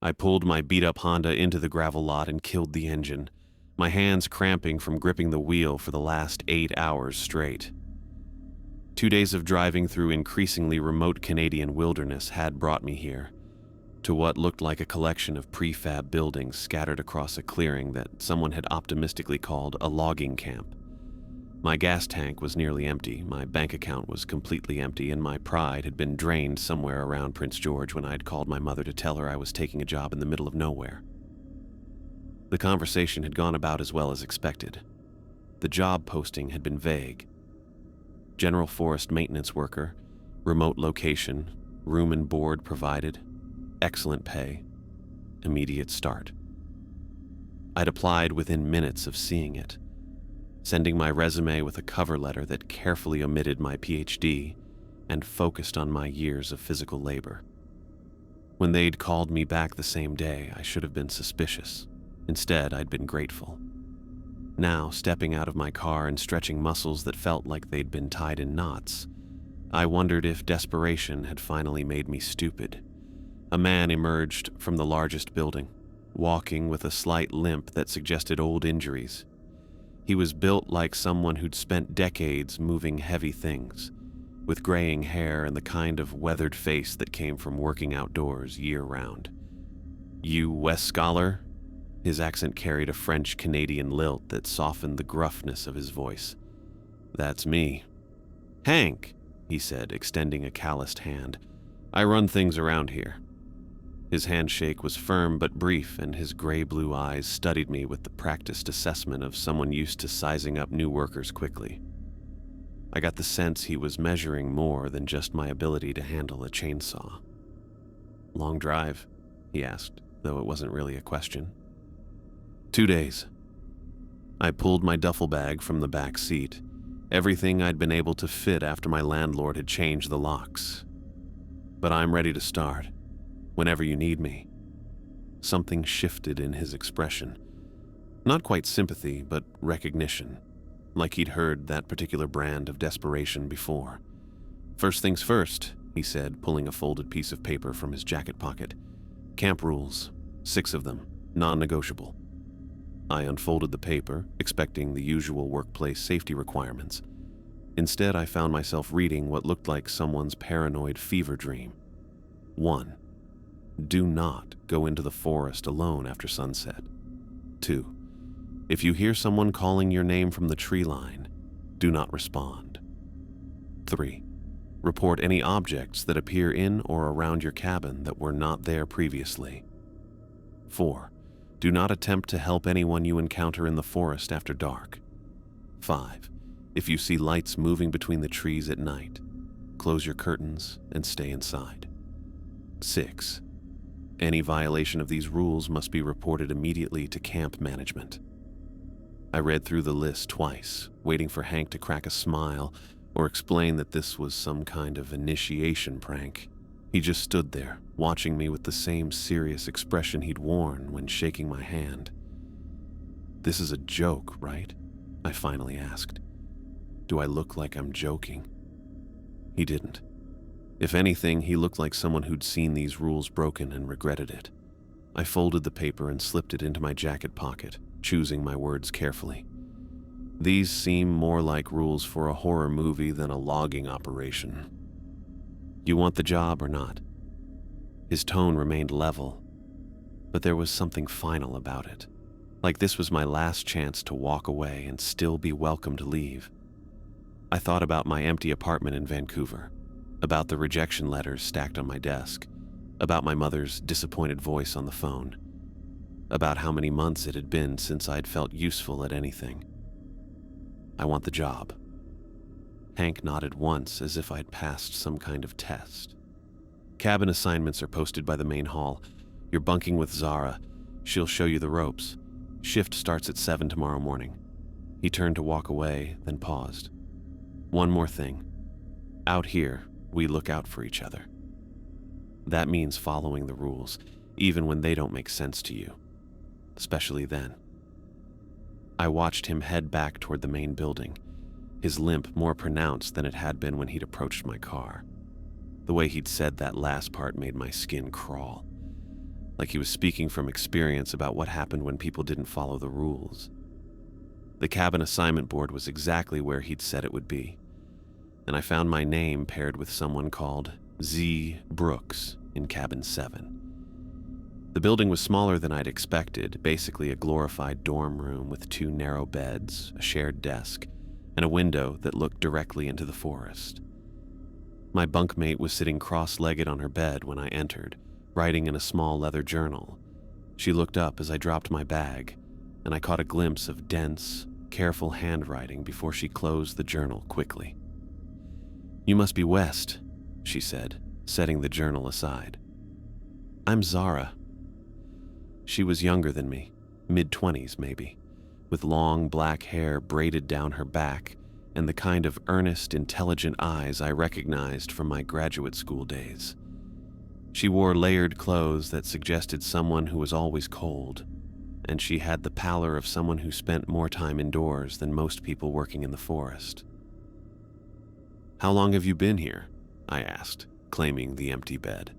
I pulled my beat-up Honda into the gravel lot and killed the engine, my hands cramping from gripping the wheel for the last 8 hours straight. 2 days of driving through increasingly remote Canadian wilderness had brought me here, to what looked like a collection of prefab buildings scattered across a clearing that someone had optimistically called a logging camp. My gas tank was nearly empty, my bank account was completely empty, and my pride had been drained somewhere around Prince George when I'd called my mother to tell her I was taking a job in the middle of nowhere. The conversation had gone about as well as expected. The job posting had been vague. General forest maintenance worker, remote location, room and board provided, excellent pay, immediate start. I'd applied within minutes of seeing it, sending my resume with a cover letter that carefully omitted my PhD and focused on my years of physical labor. When they'd called me back the same day, I should have been suspicious. Instead, I'd been grateful. Now, stepping out of my car and stretching muscles that felt like they'd been tied in knots, I wondered if desperation had finally made me stupid. A man emerged from the largest building, walking with a slight limp that suggested old injuries. He was built like someone who'd spent decades moving heavy things, with graying hair and the kind of weathered face that came from working outdoors year-round. "You West Scholar?" His accent carried a French-Canadian lilt that softened the gruffness of his voice. "That's me." "Hank," he said, extending a calloused hand. "I run things around here." His handshake was firm but brief, and his gray-blue eyes studied me with the practiced assessment of someone used to sizing up new workers quickly. I got the sense he was measuring more than just my ability to handle a chainsaw. "Long drive?" he asked, though it wasn't really a question. 2 days. I pulled my duffel bag from the back seat, everything I'd been able to fit after my landlord had changed the locks. "But I'm ready to start. Whenever you need me." Something shifted in his expression. Not quite sympathy, but recognition, like he'd heard that particular brand of desperation before. "First things first," he said, pulling a folded piece of paper from his jacket pocket. "Camp rules, 6 of them, non-negotiable." I unfolded the paper, expecting the usual workplace safety requirements. Instead, I found myself reading what looked like someone's paranoid fever dream. 1. Do not go into the forest alone after sunset. 2. If you hear someone calling your name from the tree line, do not respond. 3. Report any objects that appear in or around your cabin that were not there previously. 4. Do not attempt to help anyone you encounter in the forest after dark. 5. If you see lights moving between the trees at night, close your curtains and stay inside. 6. Any violation of these rules must be reported immediately to camp management. I read through the list twice, waiting for Hank to crack a smile or explain that this was some kind of initiation prank. He just stood there, watching me with the same serious expression he'd worn when shaking my hand. "This is a joke, right?" I finally asked. "Do I look like I'm joking?" He didn't. If anything, he looked like someone who'd seen these rules broken and regretted it. I folded the paper and slipped it into my jacket pocket, choosing my words carefully. These seem more like rules for a horror movie than a logging operation. "You want the job or not?" His tone remained level, but there was something final about it, like this was my last chance to walk away and still be welcome to leave. I thought about my empty apartment in Vancouver, about the rejection letters stacked on my desk, about my mother's disappointed voice on the phone, about how many months it had been since I'd felt useful at anything. "I want the job." Hank nodded once as if I'd passed some kind of test. "Cabin assignments are posted by the main hall. You're bunking with Zara. She'll show you the ropes. Shift starts at 7 tomorrow morning." He turned to walk away, then paused. "One more thing. Out here, we look out for each other. That means following the rules, even when they don't make sense to you. Especially then." I watched him head back toward the main building, his limp more pronounced than it had been when he'd approached my car. The way he'd said that last part made my skin crawl. like he was speaking from experience about what happened when people didn't follow the rules. The cabin assignment board was exactly where he'd said it would be, and I found my name paired with someone called Z. Brooks in cabin 7. The building was smaller than I'd expected, basically a glorified dorm room with 2 narrow beds, a shared desk, and a window that looked directly into the forest. My bunkmate was sitting cross-legged on her bed when I entered, writing in a small leather journal. She looked up as I dropped my bag, and I caught a glimpse of dense, careful handwriting before she closed the journal quickly. "You must be West," she said, setting the journal aside. "I'm Zara." She was younger than me, mid-20s maybe, with long black hair braided down her back and the kind of earnest, intelligent eyes I recognized from my graduate school days. She wore layered clothes that suggested someone who was always cold, and she had the pallor of someone who spent more time indoors than most people working in the forest. "How long have you been here?" I asked, claiming the empty bed.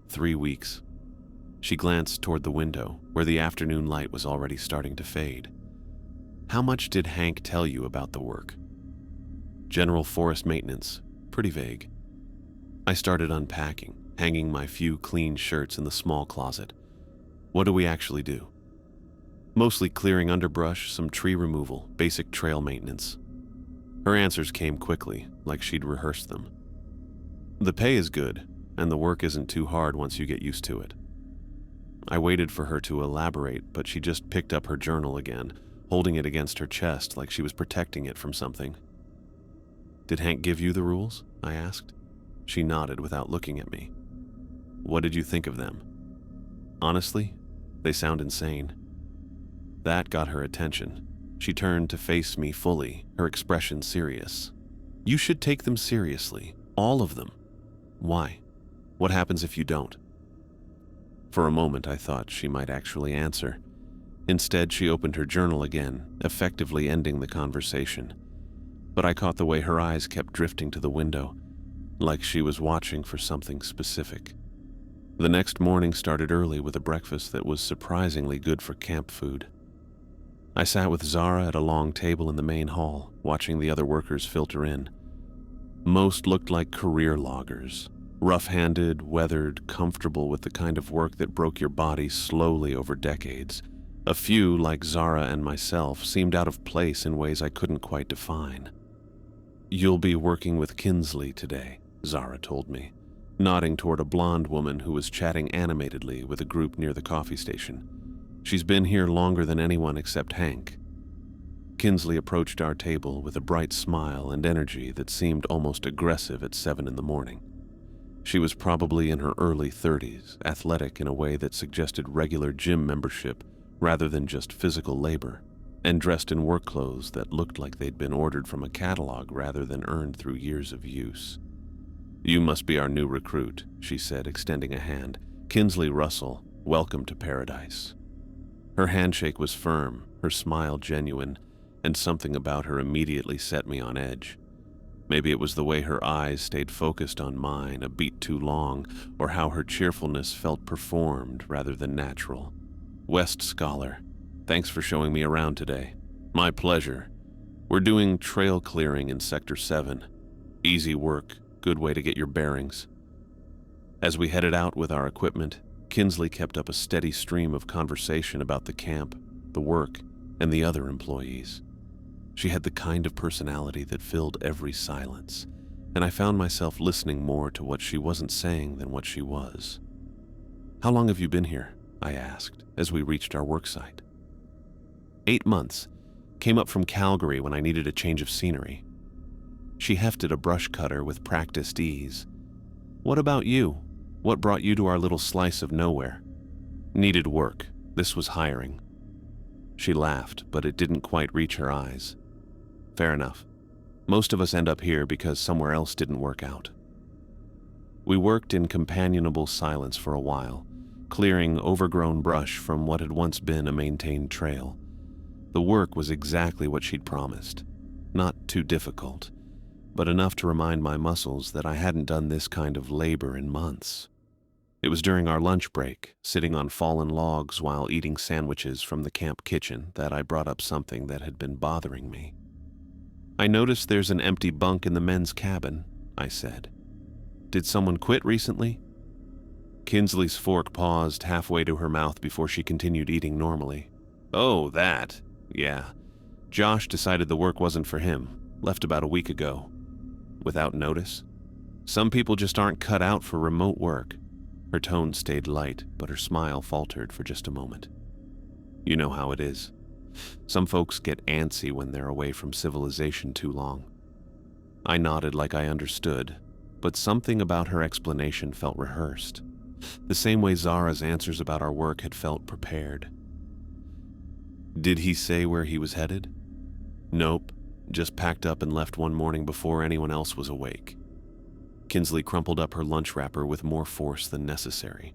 3 weeks. She glanced toward the window, where the afternoon light was already starting to fade. "How much did Hank tell you about the work?" "General forest maintenance. Pretty vague." I started unpacking, hanging my few clean shirts in the small closet. "What do we actually do?" "Mostly clearing underbrush, some tree removal, basic trail maintenance." Her answers came quickly, like she'd rehearsed them. "The pay is good, and the work isn't too hard once you get used to it." I waited for her to elaborate, but she just picked up her journal again, holding it against her chest like she was protecting it from something. "Did Hank give you the rules?" I asked. She nodded without looking at me. "What did you think of them?" "Honestly, they sound insane." That got her attention. She turned to face me fully, her expression serious. "You should take them seriously, all of them." "Why? What happens if you don't?" For a moment, I thought she might actually answer. Instead, she opened her journal again, effectively ending the conversation. But I caught the way her eyes kept drifting to the window, like she was watching for something specific. The next morning started early with a breakfast that was surprisingly good for camp food. I sat with Zara at a long table in the main hall, watching the other workers filter in. Most looked like career loggers. Rough-handed, weathered, comfortable with the kind of work that broke your body slowly over decades. A few, like Zara and myself, seemed out of place in ways I couldn't quite define. "You'll be working with Kinsley today," Zara told me, nodding toward a blonde woman who was chatting animatedly with a group near the coffee station. "She's been here longer than anyone except Hank." Kinsley approached our table with a bright smile and energy that seemed almost aggressive at 7 in the morning. She was probably in her early 30s, athletic in a way that suggested regular gym membership rather than just physical labor, and dressed in work clothes that looked like they'd been ordered from a catalog rather than earned through years of use. "You must be our new recruit," she said, extending a hand. "Kinsley Russell, welcome to paradise." Her handshake was firm, her smile genuine, and something about her immediately set me on edge. Maybe it was the way her eyes stayed focused on mine a beat too long, or how her cheerfulness felt performed rather than natural. "West Scholar, thanks for showing me around today." "My pleasure. We're doing trail clearing in Sector 7. Easy work, good way to get your bearings." As we headed out with our equipment, Kinsley kept up a steady stream of conversation about the camp, the work, and the other employees. She had the kind of personality that filled every silence, and I found myself listening more to what she wasn't saying than what she was. "How long have you been here?" I asked as we reached our work site. 8 months. Came up from Calgary when I needed a change of scenery." She hefted a brush cutter with practiced ease. "What about you? What brought you to our little slice of nowhere?" "Needed work. This was hiring." She laughed, but it didn't quite reach her eyes. "Fair enough. Most of us end up here because somewhere else didn't work out." We worked in companionable silence for a while, clearing overgrown brush from what had once been a maintained trail. The work was exactly what she'd promised. Not too difficult, but enough to remind my muscles that I hadn't done this kind of labor in months. It was during our lunch break, sitting on fallen logs while eating sandwiches from the camp kitchen, that I brought up something that had been bothering me. "I noticed there's an empty bunk in the men's cabin," I said. "Did someone quit recently?" Kinsley's fork paused halfway to her mouth before she continued eating normally. "Oh, that. Yeah. Josh decided the work wasn't for him. Left about a week ago. Without notice. Some people just aren't cut out for remote work." Her tone stayed light, but her smile faltered for just a moment. "You know how it is. Some folks get antsy when they're away from civilization too long." I nodded like I understood, but something about her explanation felt rehearsed, the same way Zara's answers about our work had felt prepared. "Did he say where he was headed?" "Nope, just packed up and left one morning before anyone else was awake." Kinsley crumpled up her lunch wrapper with more force than necessary.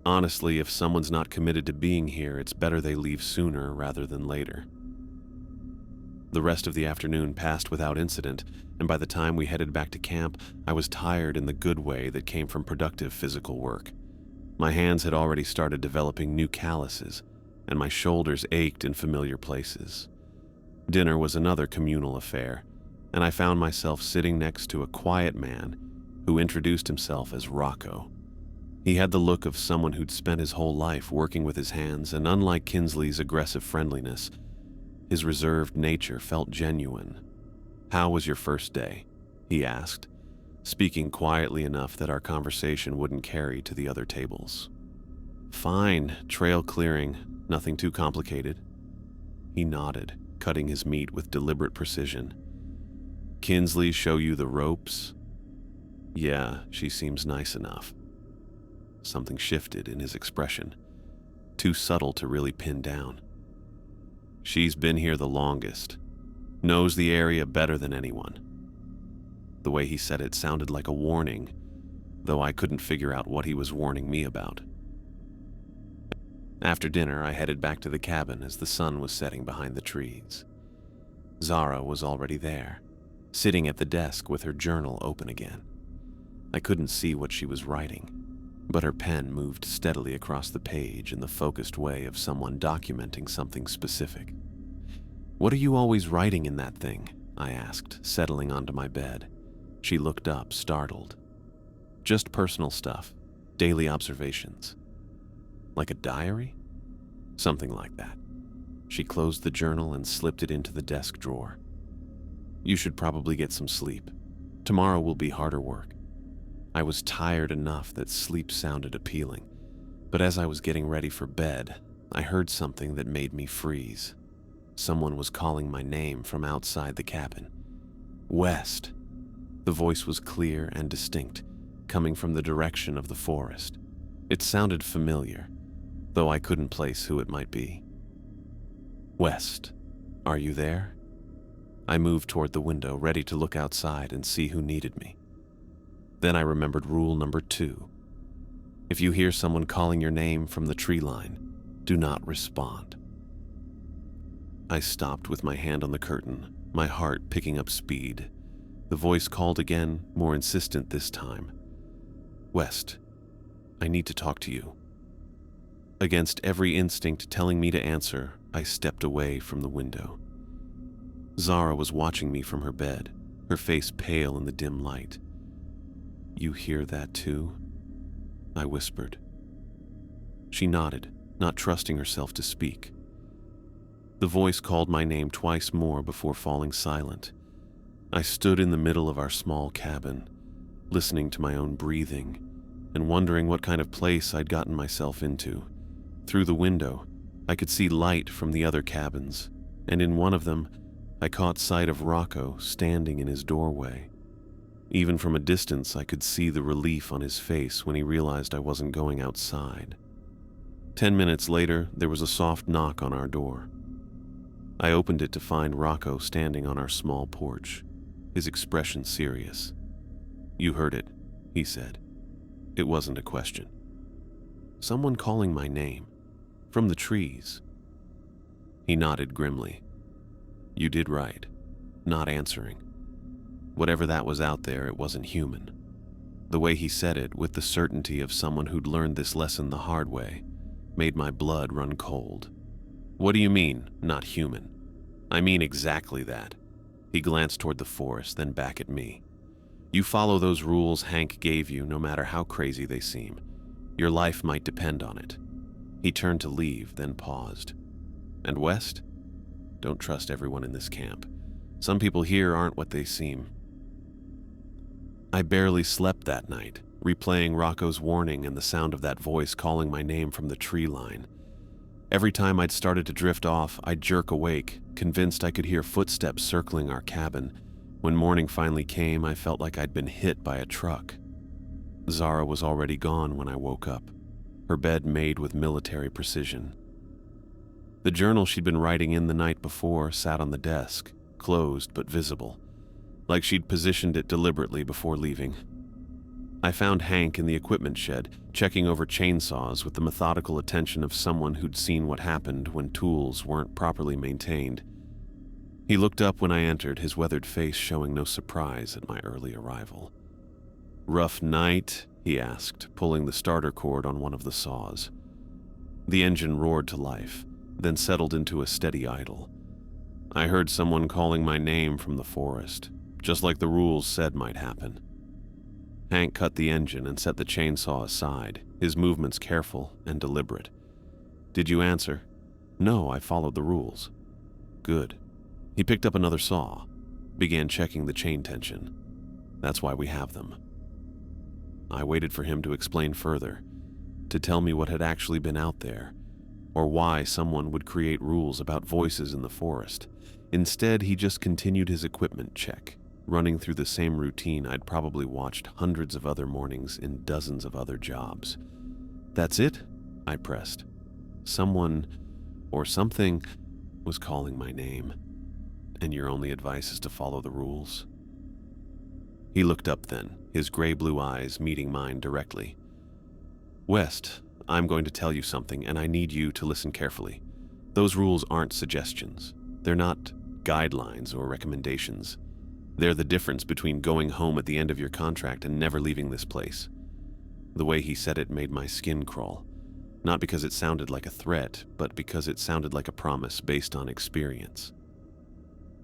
"Honestly, if someone's not committed to being here, it's better they leave sooner rather than later." The rest of the afternoon passed without incident, and by the time we headed back to camp, I was tired in the good way that came from productive physical work. My hands had already started developing new calluses, and my shoulders ached in familiar places. Dinner was another communal affair, and I found myself sitting next to a quiet man who introduced himself as Rocco. He had the look of someone who'd spent his whole life working with his hands, and unlike Kinsley's aggressive friendliness, his reserved nature felt genuine. "How was your first day?" he asked, speaking quietly enough that our conversation wouldn't carry to the other tables. "Fine, trail clearing, nothing too complicated." He nodded, cutting his meat with deliberate precision. "Kinsley show you the ropes?" "Yeah, she seems nice enough." Something shifted in his expression, too subtle to really pin down. "She's been here the longest. Knows the area better than anyone." The way he said it sounded like a warning, though I couldn't figure out what he was warning me about. After dinner, I headed back to the cabin as the sun was setting behind the trees. Zara was already there, sitting at the desk with her journal open again. I couldn't see what she was writing, but her pen moved steadily across the page in the focused way of someone documenting something specific. "What are you always writing in that thing?" I asked, settling onto my bed. She looked up, startled. "Just personal stuff, daily observations." "Like a diary?" "Something like that." She closed the journal and slipped it into the desk drawer. "You should probably get some sleep. Tomorrow will be harder work." I was tired enough that sleep sounded appealing, but as I was getting ready for bed, I heard something that made me freeze. Someone was calling my name from outside the cabin. "West." The voice was clear and distinct, coming from the direction of the forest. It sounded familiar, though I couldn't place who it might be. "West, are you there?" I moved toward the window, ready to look outside and see who needed me. Then I remembered rule number 2. If you hear someone calling your name from the tree line, do not respond. I stopped with my hand on the curtain, my heart picking up speed. The voice called again, more insistent this time. "West, I need to talk to you." Against every instinct telling me to answer, I stepped away from the window. Zara was watching me from her bed, her face pale in the dim light. "You hear that too?" I whispered. She nodded, not trusting herself to speak. The voice called my name twice more before falling silent. I stood in the middle of our small cabin, listening to my own breathing and wondering what kind of place I'd gotten myself into. Through the window, I could see light from the other cabins, and in one of them, I caught sight of Rocco standing in his doorway. Even from a distance, I could see the relief on his face when he realized I wasn't going outside. 10 minutes later, there was a soft knock on our door. I opened it to find Rocco standing on our small porch, his expression serious. "You heard it," he said. It wasn't a question. "Someone calling my name. From the trees." He nodded grimly. "You did right. Not answering. Whatever that was out there, it wasn't human." The way he said it, with the certainty of someone who'd learned this lesson the hard way, made my blood run cold. "What do you mean, not human?" "I mean exactly that." He glanced toward the forest, then back at me. "You follow those rules Hank gave you, no matter how crazy they seem. Your life might depend on it." He turned to leave, then paused. "And West? Don't trust everyone in this camp. Some people here aren't what they seem." I barely slept that night, replaying Rocco's warning and the sound of that voice calling my name from the tree line. Every time I'd started to drift off, I'd jerk awake, convinced I could hear footsteps circling our cabin. When morning finally came, I felt like I'd been hit by a truck. Zara was already gone when I woke up, her bed made with military precision. The journal she'd been writing in the night before sat on the desk, closed but visible, like she'd positioned it deliberately before leaving. I found Hank in the equipment shed, checking over chainsaws with the methodical attention of someone who'd seen what happened when tools weren't properly maintained. He looked up when I entered, his weathered face showing no surprise at my early arrival. "Rough night?" he asked, pulling the starter cord on one of the saws. The engine roared to life, then settled into a steady idle. I heard someone calling my name from the forest, just like the rules said might happen. Hank cut the engine and set the chainsaw aside, his movements careful and deliberate. "Did you answer?" "No, I followed the rules." "Good." He picked up another saw, began checking the chain tension. "That's why we have them." I waited for him to explain further, to tell me what had actually been out there, or why someone would create rules about voices in the forest. Instead, he just continued his equipment check, running through the same routine I'd probably watched hundreds of other mornings in dozens of other jobs. "That's it?" I pressed. "Someone, or something, was calling my name, and your only advice is to follow the rules?" He looked up then, his gray-blue eyes meeting mine directly. "West, I'm going to tell you something, and I need you to listen carefully. Those rules aren't suggestions. They're not guidelines or recommendations. They're the difference between going home at the end of your contract and never leaving this place." The way he said it made my skin crawl, not because it sounded like a threat, but because it sounded like a promise based on experience.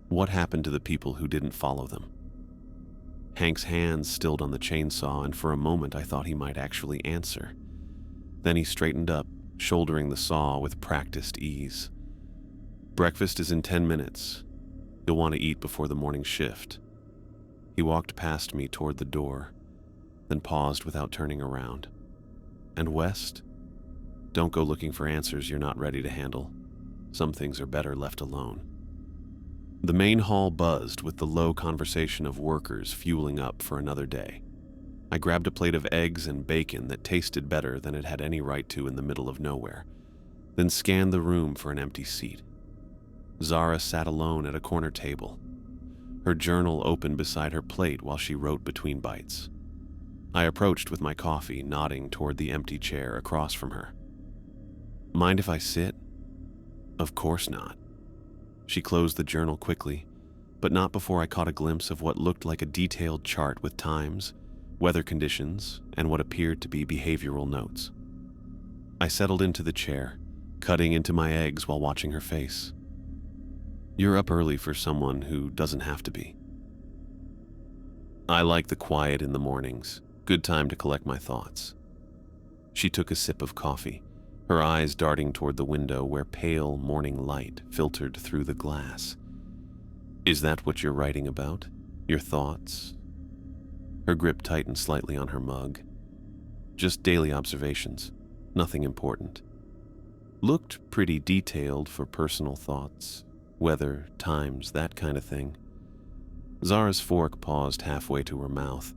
What happened to the people who didn't follow them? Hank's hands stilled on the chainsaw, and for a moment I thought he might actually answer. Then he straightened up, shouldering the saw with practiced ease. "Breakfast is in 10 minutes. You'll want to eat before the morning shift." He walked past me toward the door, then paused without turning around. "And West? Don't go looking for answers you're not ready to handle. Some things are better left alone." The main hall buzzed with the low conversation of workers fueling up for another day. I grabbed a plate of eggs and bacon that tasted better than it had any right to in the middle of nowhere, then scanned the room for an empty seat. Zara sat alone at a corner table, her journal open beside her plate while she wrote between bites. I approached with my coffee, nodding toward the empty chair across from her. "Mind if I sit?" "Of course not." She closed the journal quickly, but not before I caught a glimpse of what looked like a detailed chart with times, weather conditions, and what appeared to be behavioral notes. I settled into the chair, cutting into my eggs while watching her face. "You're up early for someone who doesn't have to be." "I like the quiet in the mornings. Good time to collect my thoughts." She took a sip of coffee, her eyes darting toward the window where pale morning light filtered through the glass. "Is that what you're writing about? Your thoughts?" Her grip tightened slightly on her mug. "Just daily observations. Nothing important." Looked pretty detailed for personal thoughts. Weather, times, that kind of thing. Zara's fork paused halfway to her mouth.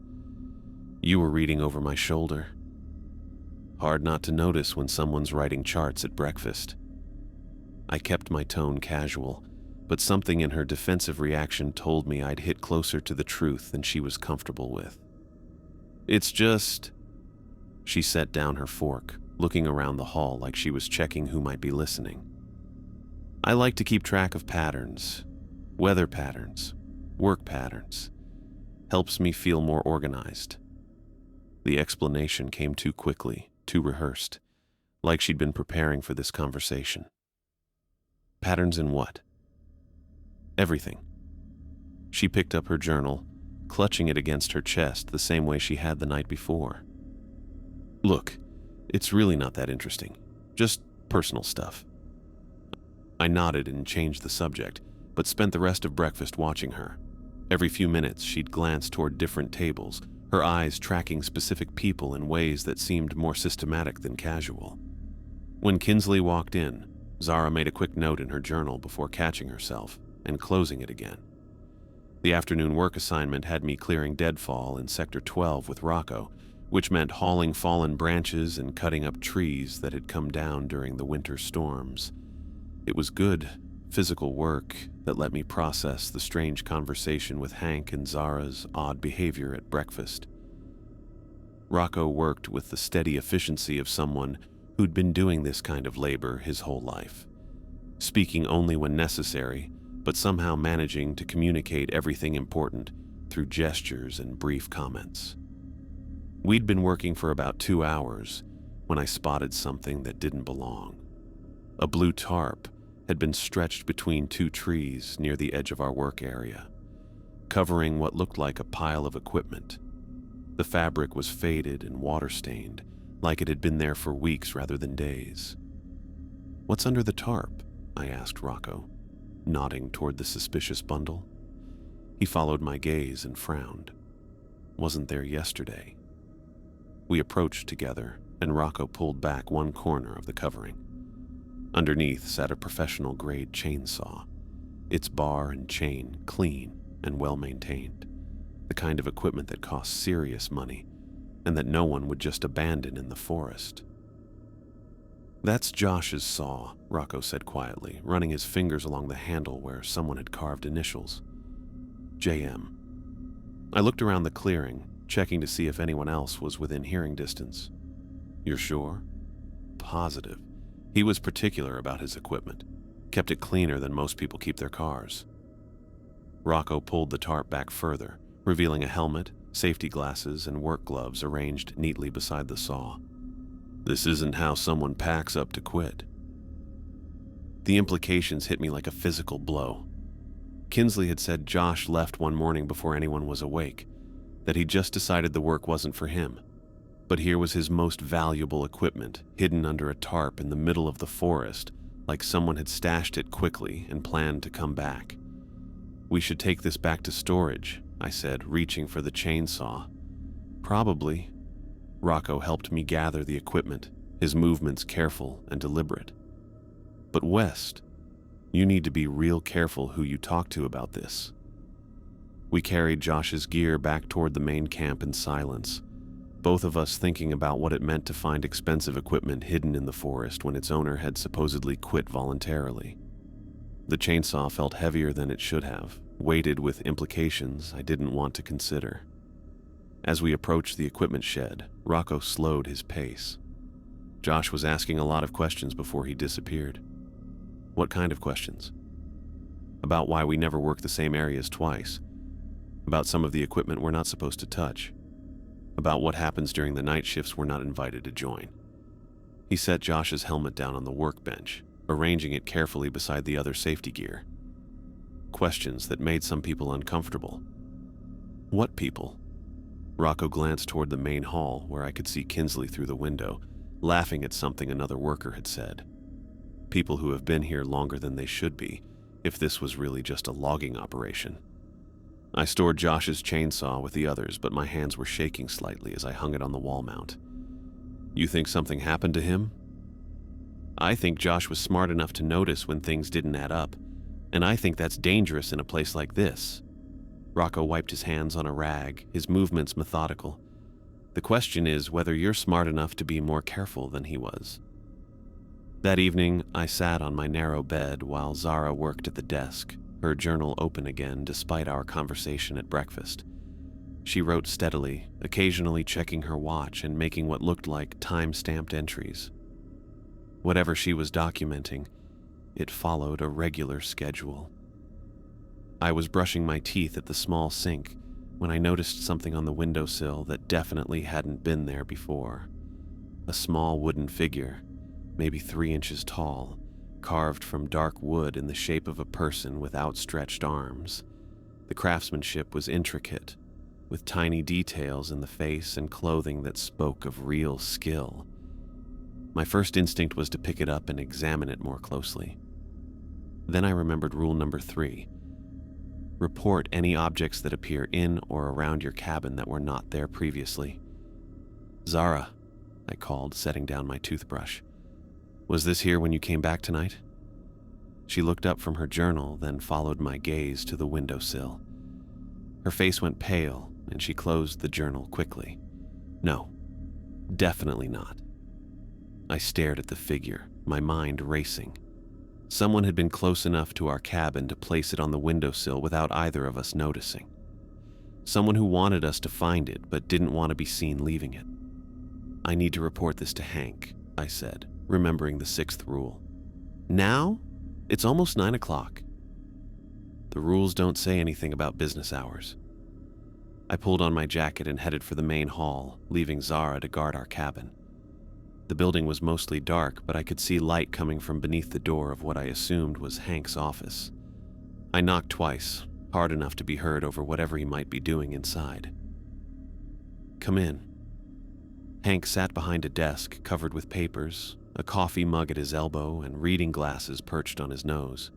"You were reading over my shoulder." Hard not to notice when someone's writing charts at breakfast. I kept my tone casual, but something in her defensive reaction told me I'd hit closer to the truth than she was comfortable with. "It's just..." She set down her fork, looking around the hall like she was checking who might be listening. "I like to keep track of patterns, weather patterns, work patterns. Helps me feel more organized." The explanation came too quickly, too rehearsed, like she'd been preparing for this conversation. Patterns in what? Everything. She picked up her journal, clutching it against her chest the same way she had the night before. Look, it's really not that interesting. Just personal stuff. I nodded and changed the subject, but spent the rest of breakfast watching her. Every few minutes, she'd glance toward different tables, her eyes tracking specific people in ways that seemed more systematic than casual. When Kinsley walked in, Zara made a quick note in her journal before catching herself and closing it again. The afternoon work assignment had me clearing deadfall in Sector 12 with Rocco, which meant hauling fallen branches and cutting up trees that had come down during the winter storms. It was good, physical work that let me process the strange conversation with Hank and Zara's odd behavior at breakfast. Rocco worked with the steady efficiency of someone who'd been doing this kind of labor his whole life, speaking only when necessary, but somehow managing to communicate everything important through gestures and brief comments. We'd been working for about 2 hours when I spotted something that didn't belong. A blue tarp had been stretched between 2 trees near the edge of our work area, covering what looked like a pile of equipment. The fabric was faded and water-stained, like it had been there for weeks rather than days. "What's under the tarp?" I asked Rocco, nodding toward the suspicious bundle. He followed my gaze and frowned. "Wasn't there yesterday." We approached together, and Rocco pulled back one corner of the covering. Underneath sat a professional-grade chainsaw, its bar and chain clean and well-maintained, the kind of equipment that costs serious money and that no one would just abandon in the forest. "That's Josh's saw," Rocco said quietly, running his fingers along the handle where someone had carved initials. "JM." I looked around the clearing, checking to see if anyone else was within hearing distance. "You're sure?" "Positive. He was particular about his equipment, kept it cleaner than most people keep their cars." Rocco pulled the tarp back further, revealing a helmet, safety glasses, and work gloves arranged neatly beside the saw. "This isn't how someone packs up to quit." The implications hit me like a physical blow. Kinsley had said Josh left one morning before anyone was awake, that he'd just decided the work wasn't for him. But here was his most valuable equipment, hidden under a tarp in the middle of the forest, like someone had stashed it quickly and planned to come back. "We should take this back to storage," I said, reaching for the chainsaw. "Probably." Rocco helped me gather the equipment, his movements careful and deliberate. "But West, you need to be real careful who you talk to about this." We carried Josh's gear back toward the main camp in silence, both of us thinking about what it meant to find expensive equipment hidden in the forest when its owner had supposedly quit voluntarily. The chainsaw felt heavier than it should have, weighted with implications I didn't want to consider. As we approached the equipment shed, Rocco slowed his pace. Josh was asking a lot of questions before he disappeared. "What kind of questions?" "About why we never work the same areas twice. About some of the equipment we're not supposed to touch. About what happens during the night shifts we're not invited to join." He set Josh's helmet down on the workbench, arranging it carefully beside the other safety gear. Questions that made some people uncomfortable. "What people?" Rocco glanced toward the main hall where I could see Kinsley through the window, laughing at something another worker had said. "People who have been here longer than they should be, if this was really just a logging operation." I stored Josh's chainsaw with the others, but my hands were shaking slightly as I hung it on the wall mount. "You think something happened to him?" "I think Josh was smart enough to notice when things didn't add up, and I think that's dangerous in a place like this." Rocco wiped his hands on a rag, his movements methodical. "The question is whether you're smart enough to be more careful than he was." That evening, I sat on my narrow bed while Zara worked at the desk, her journal open again despite our conversation at breakfast. She wrote steadily, occasionally checking her watch and making what looked like time-stamped entries. Whatever she was documenting, it followed a regular schedule. I was brushing my teeth at the small sink when I noticed something on the windowsill that definitely hadn't been there before. A small wooden figure, maybe 3 inches tall, carved from dark wood in the shape of a person with outstretched arms. The craftsmanship was intricate, with tiny details in the face and clothing that spoke of real skill. My first instinct was to pick it up and examine it more closely. Then I remembered rule number 3. Report any objects that appear in or around your cabin that were not there previously. "Zara," I called, setting down my toothbrush. "Was this here when you came back tonight?" She looked up from her journal, then followed my gaze to the windowsill. Her face went pale, and she closed the journal quickly. "No, definitely not." I stared at the figure, my mind racing. Someone had been close enough to our cabin to place it on the windowsill without either of us noticing. Someone who wanted us to find it, but didn't want to be seen leaving it. "I need to report this to Hank," I said, remembering the 6th rule. "Now? It's almost 9 o'clock. "The rules don't say anything about business hours." I pulled on my jacket and headed for the main hall, leaving Zara to guard our cabin. The building was mostly dark, but I could see light coming from beneath the door of what I assumed was Hank's office. I knocked twice, hard enough to be heard over whatever he might be doing inside. "Come in." Hank sat behind a desk covered with papers, a coffee mug at his elbow, and reading glasses perched on his nose.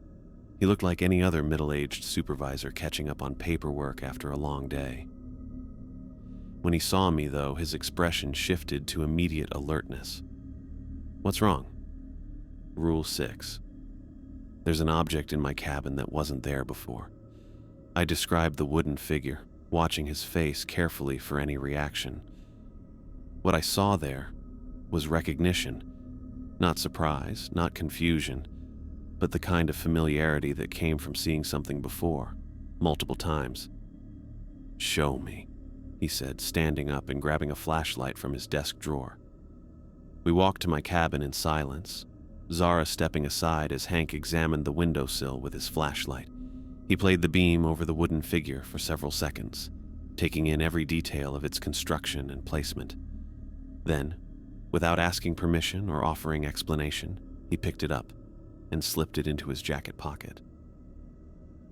He looked like any other middle-aged supervisor catching up on paperwork after a long day. When he saw me, though, his expression shifted to immediate alertness. "What's wrong?" Rule 6. There's an object in my cabin that wasn't there before. I described the wooden figure, watching his face carefully for any reaction. What I saw there was recognition. Not surprise, not confusion, but the kind of familiarity that came from seeing something before, multiple times. "Show me," he said, standing up and grabbing a flashlight from his desk drawer. We walked to my cabin in silence, Zara stepping aside as Hank examined the windowsill with his flashlight. He played the beam over the wooden figure for several seconds, taking in every detail of its construction and placement. Then, without asking permission or offering explanation, he picked it up and slipped it into his jacket pocket.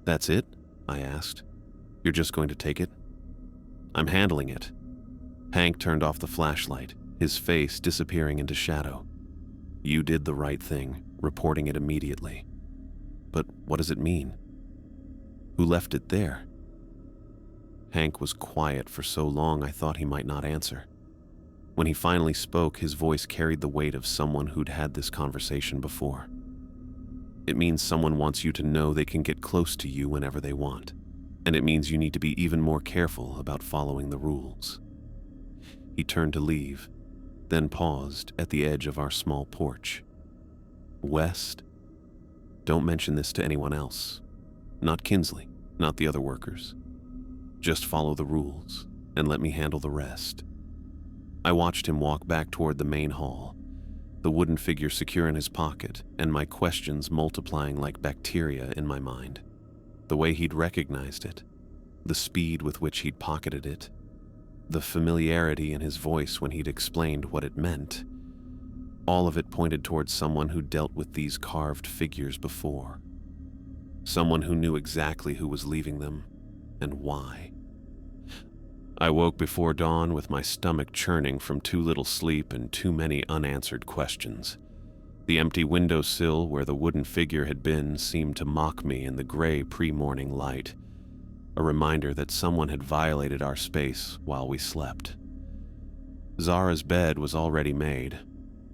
"That's it?" I asked. "You're just going to take it?" "I'm handling it." Hank turned off the flashlight, his face disappearing into shadow. "You did the right thing, reporting it immediately. But what does it mean? Who left it there?" Hank was quiet for so long I thought he might not answer. When he finally spoke, his voice carried the weight of someone who'd had this conversation before. "It means someone wants you to know they can get close to you whenever they want. And it means you need to be even more careful about following the rules." He turned to leave, then paused at the edge of our small porch. "West, don't mention this to anyone else. Not Kinsley, not the other workers. Just follow the rules, and let me handle the rest." I watched him walk back toward the main hall, the wooden figure secure in his pocket, and my questions multiplying like bacteria in my mind. The way he'd recognized it, the speed with which he'd pocketed it, the familiarity in his voice when he'd explained what it meant, all of it pointed towards someone who dealt with these carved figures before. Someone who knew exactly who was leaving them and why. I woke before dawn with my stomach churning from too little sleep and too many unanswered questions. The empty windowsill where the wooden figure had been seemed to mock me in the gray pre-morning light, a reminder that someone had violated our space while we slept. Zara's bed was already made,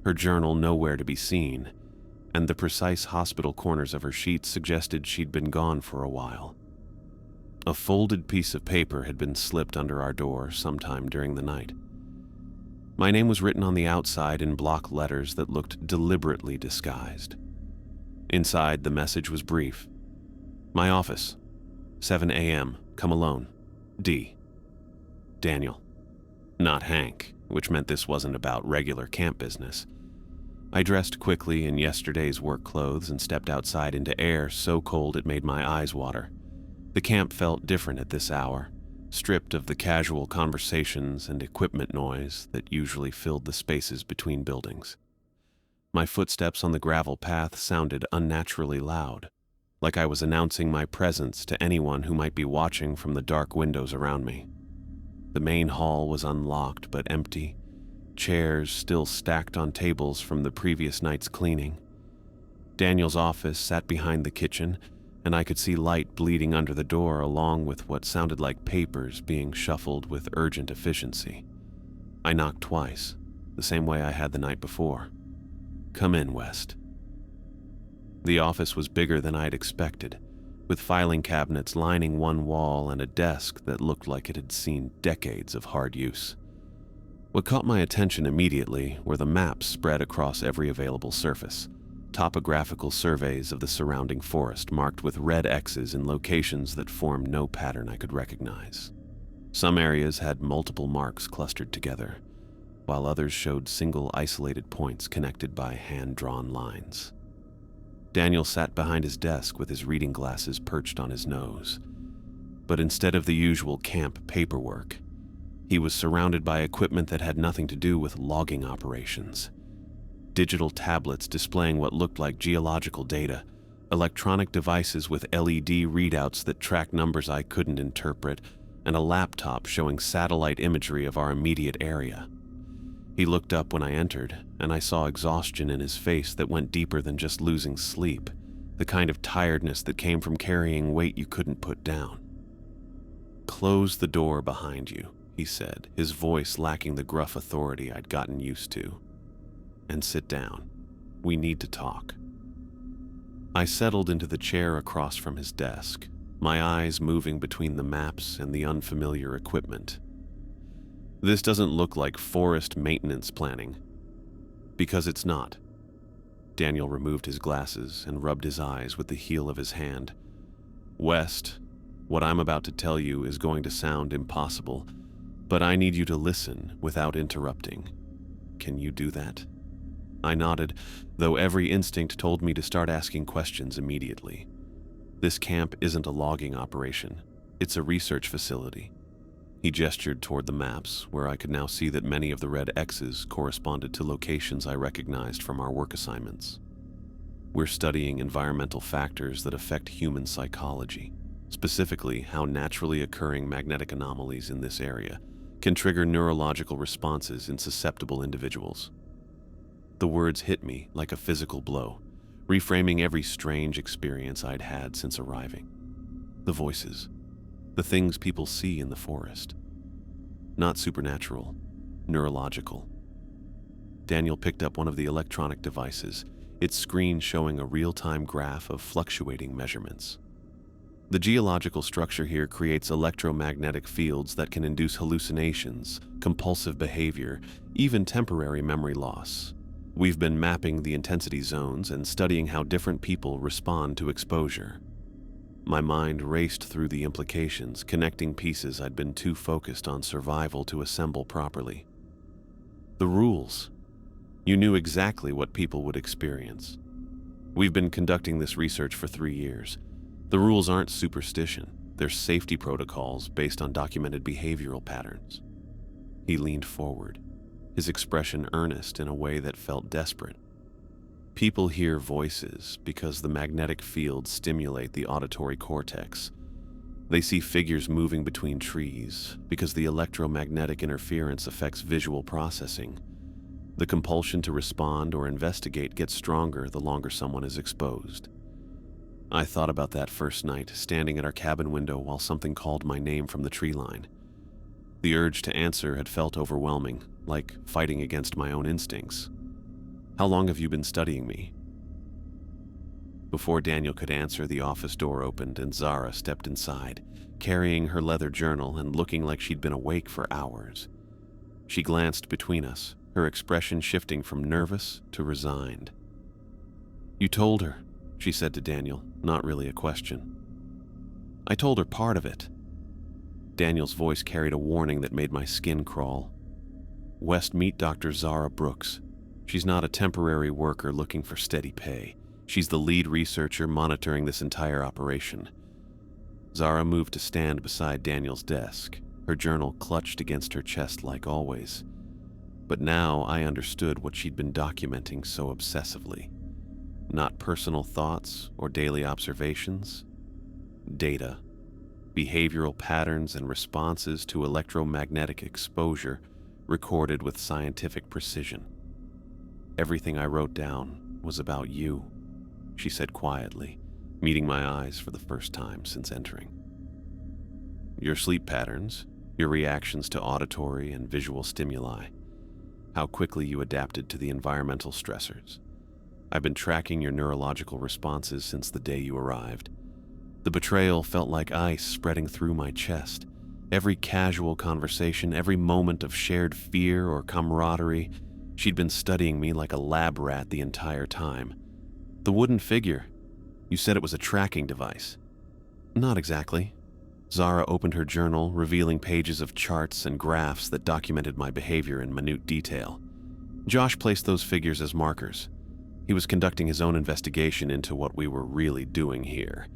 her journal nowhere to be seen, and the precise hospital corners of her sheets suggested she'd been gone for a while. A folded piece of paper had been slipped under our door sometime during the night. My name was written on the outside in block letters that looked deliberately disguised. Inside, the message was brief. "My office, 7 a.m., come alone. D. Daniel." Not Hank, which meant this wasn't about regular camp business. I dressed quickly in yesterday's work clothes and stepped outside into air so cold it made my eyes water. The camp felt different at this hour, stripped of the casual conversations and equipment noise that usually filled the spaces between buildings. My footsteps on the gravel path sounded unnaturally loud, like I was announcing my presence to anyone who might be watching from the dark windows around me. The main hall was unlocked but empty, chairs still stacked on tables from the previous night's cleaning. Daniel's office sat behind the kitchen, and I could see light bleeding under the door along with what sounded like papers being shuffled with urgent efficiency. I knocked twice, the same way I had the night before. "Come in, West." The office was bigger than I'd expected, with filing cabinets lining one wall and a desk that looked like it had seen decades of hard use. What caught my attention immediately were the maps spread across every available surface, topographical surveys of the surrounding forest marked with red X's in locations that formed no pattern I could recognize. Some areas had multiple marks clustered together, while others showed single isolated points connected by hand-drawn lines. Daniel sat behind his desk with his reading glasses perched on his nose. But instead of the usual camp paperwork, he was surrounded by equipment that had nothing to do with logging operations. Digital tablets displaying what looked like geological data, electronic devices with LED readouts that tracked numbers I couldn't interpret, and a laptop showing satellite imagery of our immediate area. He looked up when I entered, and I saw exhaustion in his face that went deeper than just losing sleep, the kind of tiredness that came from carrying weight you couldn't put down. "Close the door behind you," he said, his voice lacking the gruff authority I'd gotten used to. "And sit down. We need to talk." I settled into the chair across from his desk, my eyes moving between the maps and the unfamiliar equipment. "This doesn't look like forest maintenance planning." "Because it's not." Daniel removed his glasses and rubbed his eyes with the heel of his hand. "West, what I'm about to tell you is going to sound impossible, but I need you to listen without interrupting. Can you do that?" I nodded, though every instinct told me to start asking questions immediately. "This camp isn't a logging operation. It's a research facility." He gestured toward the maps, where I could now see that many of the red X's corresponded to locations I recognized from our work assignments. "We're studying environmental factors that affect human psychology, specifically how naturally occurring magnetic anomalies in this area can trigger neurological responses in susceptible individuals." The words hit me like a physical blow, reframing every strange experience I'd had since arriving. The voices, the things people see in the forest. Not supernatural, neurological. Daniel picked up one of the electronic devices, its screen showing a real-time graph of fluctuating measurements. "The geological structure here creates electromagnetic fields that can induce hallucinations, compulsive behavior, even temporary memory loss. We've been mapping the intensity zones and studying how different people respond to exposure." My mind raced through the implications, connecting pieces I'd been too focused on survival to assemble properly. "The rules. You knew exactly what people would experience. We've been conducting this research for 3 years. The rules aren't superstition. They're safety protocols based on documented behavioral patterns." He leaned forward, his expression earnest in a way that felt desperate. "People hear voices because the magnetic fields stimulate the auditory cortex. They see figures moving between trees because the electromagnetic interference affects visual processing. The compulsion to respond or investigate gets stronger the longer someone is exposed." I thought about that first night, standing at our cabin window while something called my name from the tree line. The urge to answer had felt overwhelming, like fighting against my own instincts. "How long have you been studying me?" Before Daniel could answer, the office door opened and Zara stepped inside, carrying her leather journal and looking like she'd been awake for hours. She glanced between us, her expression shifting from nervous to resigned. "You told her," she said to Daniel, not really a question. "I told her part of it." Daniel's voice carried a warning that made my skin crawl. "West, meet Dr. Zara Brooks. She's not a temporary worker looking for steady pay. She's the lead researcher monitoring this entire operation." Zara moved to stand beside Daniel's desk, her journal clutched against her chest like always. But now I understood what she'd been documenting so obsessively. Not personal thoughts or daily observations. Data. Behavioral patterns and responses to electromagnetic exposure recorded with scientific precision. Everything I wrote down was about you, she said quietly, meeting my eyes for the first time since entering. Your sleep patterns, your reactions to auditory and visual stimuli, how quickly you adapted to the environmental stressors. I've been tracking your neurological responses since the day you arrived. The betrayal felt like ice spreading through my chest. Every casual conversation, every moment of shared fear or camaraderie, she'd been studying me like a lab rat the entire time. The wooden figure, you said it was a tracking device. Not exactly. Zara opened her journal, revealing pages of charts and graphs that documented my behavior in minute detail. Josh placed those figures as markers. He was conducting his own investigation into what we were really doing here,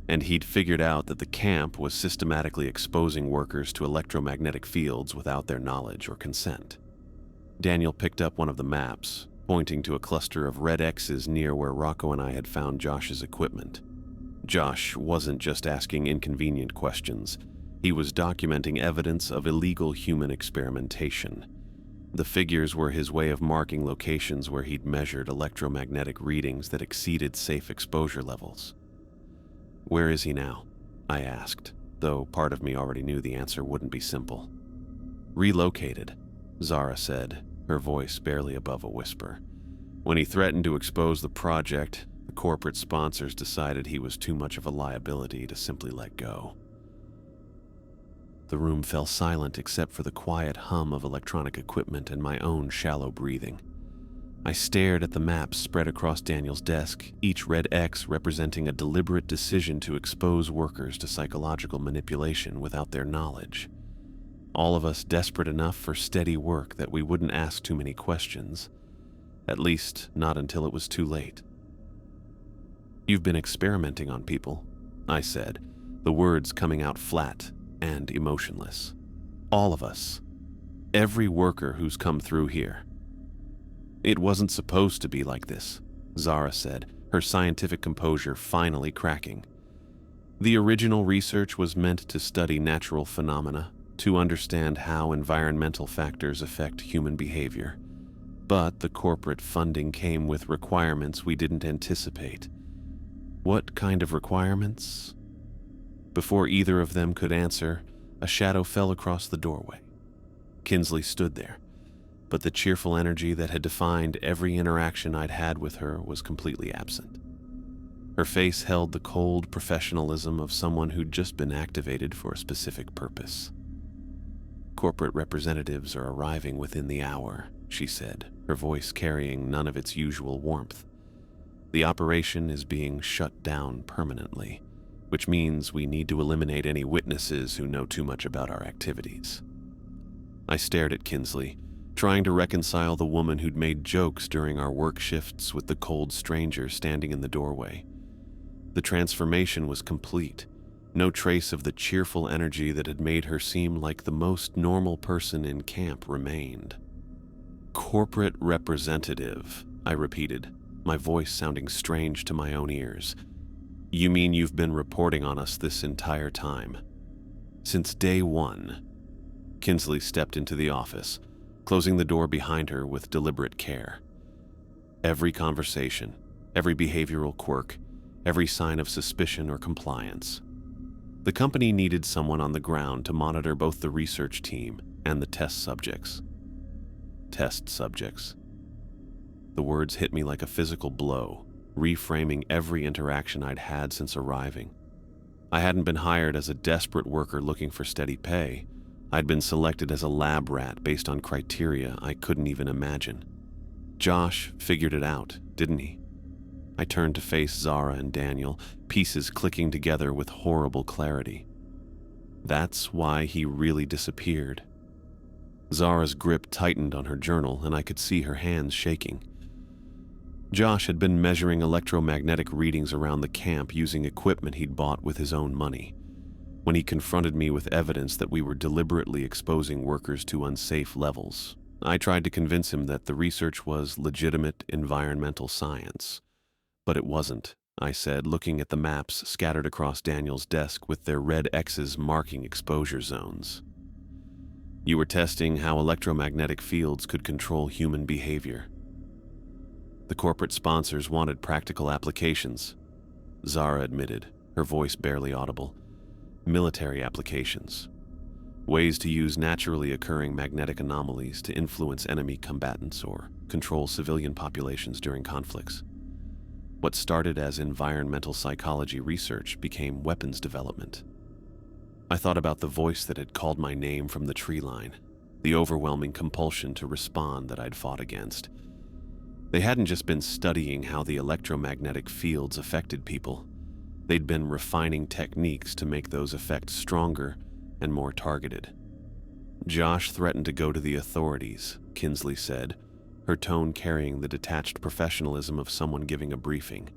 and he'd figured out that the camp was systematically exposing workers to electromagnetic fields without their knowledge or consent. Daniel picked up one of the maps, pointing to a cluster of red X's near where Rocco and I had found Josh's equipment. Josh wasn't just asking inconvenient questions. He was documenting evidence of illegal human experimentation. The figures were his way of marking locations where he'd measured electromagnetic readings that exceeded safe exposure levels. Where is he now? I asked, though part of me already knew the answer wouldn't be simple. Relocated, Zara said, her voice barely above a whisper. When he threatened to expose the project, the corporate sponsors decided he was too much of a liability to simply let go. The room fell silent except for the quiet hum of electronic equipment and my own shallow breathing. I stared at the maps spread across Daniel's desk, each red X representing a deliberate decision to expose workers to psychological manipulation without their knowledge. All of us desperate enough for steady work that we wouldn't ask too many questions, at least not until it was too late. You've been experimenting on people, I said, the words coming out flat and emotionless. All of us. Every worker who's come through here. It wasn't supposed to be like this, Zara said, her scientific composure finally cracking. The original research was meant to study natural phenomena, to understand how environmental factors affect human behavior. But the corporate funding came with requirements we didn't anticipate. What kind of requirements? Before either of them could answer, a shadow fell across the doorway. Kinsley stood there, but the cheerful energy that had defined every interaction I'd had with her was completely absent. Her face held the cold professionalism of someone who'd just been activated for a specific purpose. Corporate representatives are arriving within the hour, she said, her voice carrying none of its usual warmth. The operation is being shut down permanently, which means we need to eliminate any witnesses who know too much about our activities. I stared at Kinsley, trying to reconcile the woman who'd made jokes during our work shifts with the cold stranger standing in the doorway. The transformation was complete. No trace of the cheerful energy that had made her seem like the most normal person in camp remained. Corporate representative, I repeated, my voice sounding strange to my own ears. You mean you've been reporting on us this entire time? Since day one. Kinsley stepped into the office, closing the door behind her with deliberate care. Every conversation, every behavioral quirk, every sign of suspicion or compliance. The company needed someone on the ground to monitor both the research team and the test subjects. Test subjects. The words hit me like a physical blow, reframing every interaction I'd had since arriving. I hadn't been hired as a desperate worker looking for steady pay. I'd been selected as a lab rat based on criteria I couldn't even imagine. Josh figured it out, didn't he? I turned to face Zara and Daniel, pieces clicking together with horrible clarity. That's why he really disappeared. Zara's grip tightened on her journal, and I could see her hands shaking. Josh had been measuring electromagnetic readings around the camp using equipment he'd bought with his own money. when he confronted me with evidence that we were deliberately exposing workers to unsafe levels. I tried to convince him that the research was legitimate environmental science. But it wasn't, I said, looking at the maps scattered across Daniel's desk with their red X's marking exposure zones. You were testing how electromagnetic fields could control human behavior. The corporate sponsors wanted practical applications, Zara admitted, her voice barely audible. Military applications. Ways to use naturally occurring magnetic anomalies to influence enemy combatants or control civilian populations during conflicts. What started as environmental psychology research became weapons development. I thought about the voice that had called my name from the tree line, the overwhelming compulsion to respond that I'd fought against. They hadn't just been studying how the electromagnetic fields affected people. They'd been refining techniques to make those effects stronger and more targeted. Josh threatened to go to the authorities, Kinsley said, her tone carrying the detached professionalism of someone giving a briefing.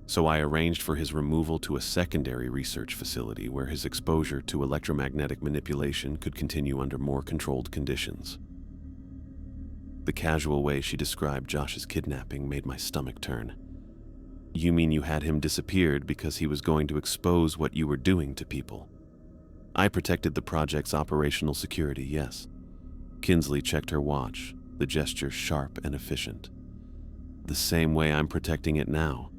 So I arranged for his removal to a secondary research facility where his exposure to electromagnetic manipulation could continue under more controlled conditions. The casual way she described Josh's kidnapping made my stomach turn. You mean you had him disappeared because he was going to expose what you were doing to people? I protected the project's operational security, yes. Kinsley checked her watch, the gesture sharp and efficient. The same way I'm protecting it now.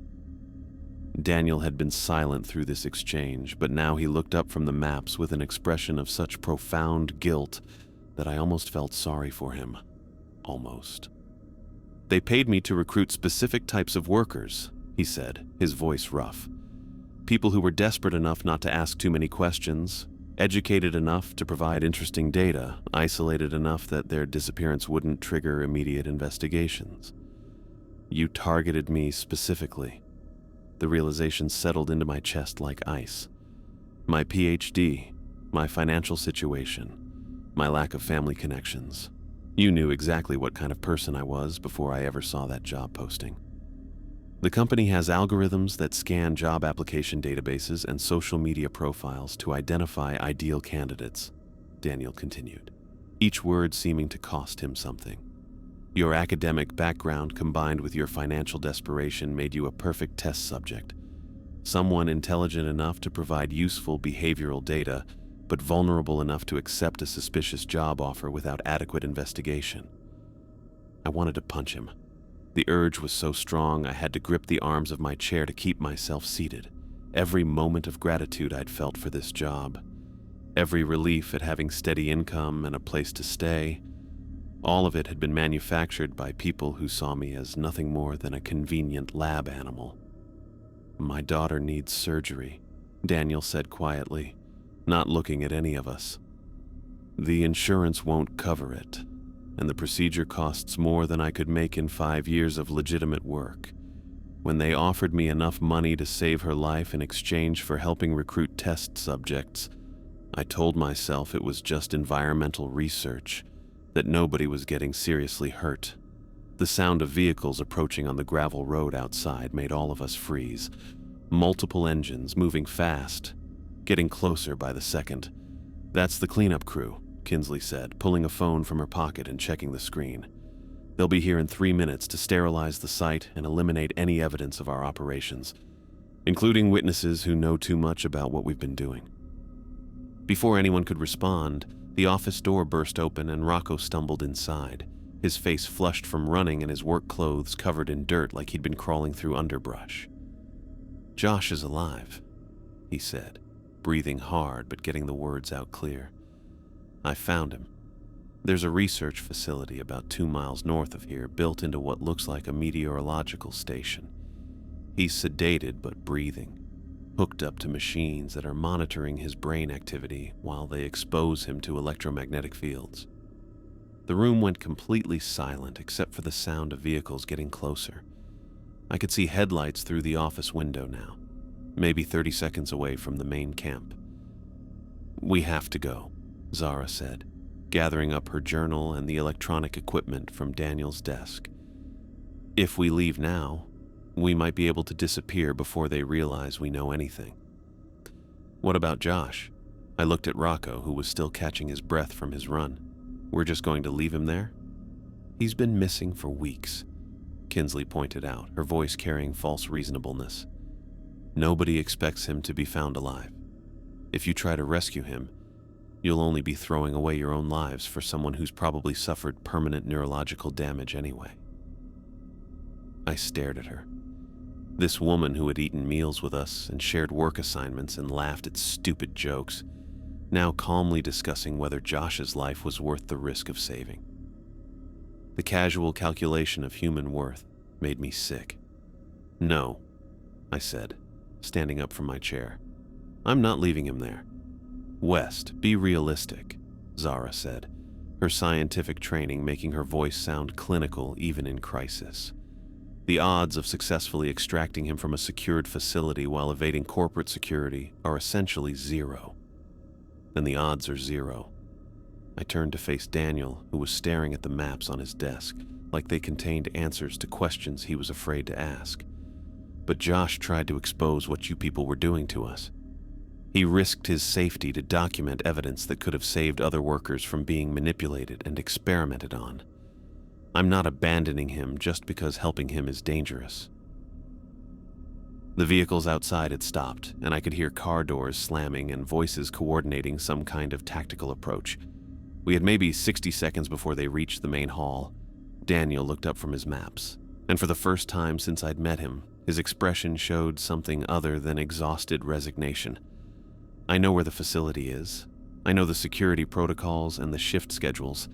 Daniel had been silent through this exchange, but now he looked up from the maps with an expression of such profound guilt that I almost felt sorry for him. Almost. They paid me to recruit specific types of workers, he said, his voice rough. People who were desperate enough not to ask too many questions, educated enough to provide interesting data, isolated enough that their disappearance wouldn't trigger immediate investigations. You targeted me specifically. The realization settled into my chest like ice. My PhD, my financial situation, my lack of family connections. You knew exactly what kind of person I was before I ever saw that job posting. The company has algorithms that scan job application databases and social media profiles to identify ideal candidates, Daniel continued, each word seeming to cost him something. Your academic background combined with your financial desperation made you a perfect test subject, someone intelligent enough to provide useful behavioral data, but vulnerable enough to accept a suspicious job offer without adequate investigation. I wanted to punch him. The urge was so strong I had to grip the arms of my chair to keep myself seated. Every moment of gratitude I'd felt for this job, every relief at having steady income and a place to stay, all of it had been manufactured by people who saw me as nothing more than a convenient lab animal. My daughter needs surgery, Daniel said quietly, not looking at any of us. The insurance won't cover it, and the procedure costs more than I could make in 5 years of legitimate work. When they offered me enough money to save her life in exchange for helping recruit test subjects, I told myself it was just environmental research, that nobody was getting seriously hurt. The sound of vehicles approaching on the gravel road outside made all of us freeze. Multiple engines moving fast, getting closer by the second. That's the cleanup crew, Kinsley said, pulling a phone from her pocket and checking the screen. They'll be here in 3 minutes to sterilize the site and eliminate any evidence of our operations, including witnesses who know too much about what we've been doing. Before anyone could respond, the office door burst open and Rocco stumbled inside, his face flushed from running and his work clothes covered in dirt like he'd been crawling through underbrush. Josh is alive, he said, breathing hard but getting the words out clear. I found him. There's a research facility about 2 miles north of here built into what looks like a meteorological station. He's sedated but breathing, hooked up to machines that are monitoring his brain activity while they expose him to electromagnetic fields. The room went completely silent except for the sound of vehicles getting closer. I could see headlights through the office window now, maybe 30 seconds away from the main camp. We have to go, Zara said, gathering up her journal and the electronic equipment from Daniel's desk. If we leave now, we might be able to disappear before they realize we know anything. What about Josh? I looked at Rocco, who was still catching his breath from his run. We're just going to leave him there? He's been missing for weeks, Kinsley pointed out, her voice carrying false reasonableness. Nobody expects him to be found alive. If you try to rescue him, you'll only be throwing away your own lives for someone who's probably suffered permanent neurological damage anyway. I stared at her. This woman who had eaten meals with us and shared work assignments and laughed at stupid jokes, now calmly discussing whether Josh's life was worth the risk of saving. The casual calculation of human worth made me sick. No, I said, standing up from my chair. I'm not leaving him there. West, be realistic, Zara said, her scientific training making her voice sound clinical even in crisis. The odds of successfully extracting him from a secured facility while evading corporate security are essentially zero. Then the odds are zero. I turned to face Daniel, who was staring at the maps on his desk, like they contained answers to questions he was afraid to ask. But Josh tried to expose what you people were doing to us. He risked his safety to document evidence that could have saved other workers from being manipulated and experimented on. I'm not abandoning him just because helping him is dangerous. The vehicles outside had stopped, and I could hear car doors slamming and voices coordinating some kind of tactical approach. We had maybe 60 seconds before they reached the main hall. Daniel looked up from his maps, and for the first time since I'd met him, his expression showed something other than exhausted resignation. I know where the facility is. I know the security protocols and the shift schedules.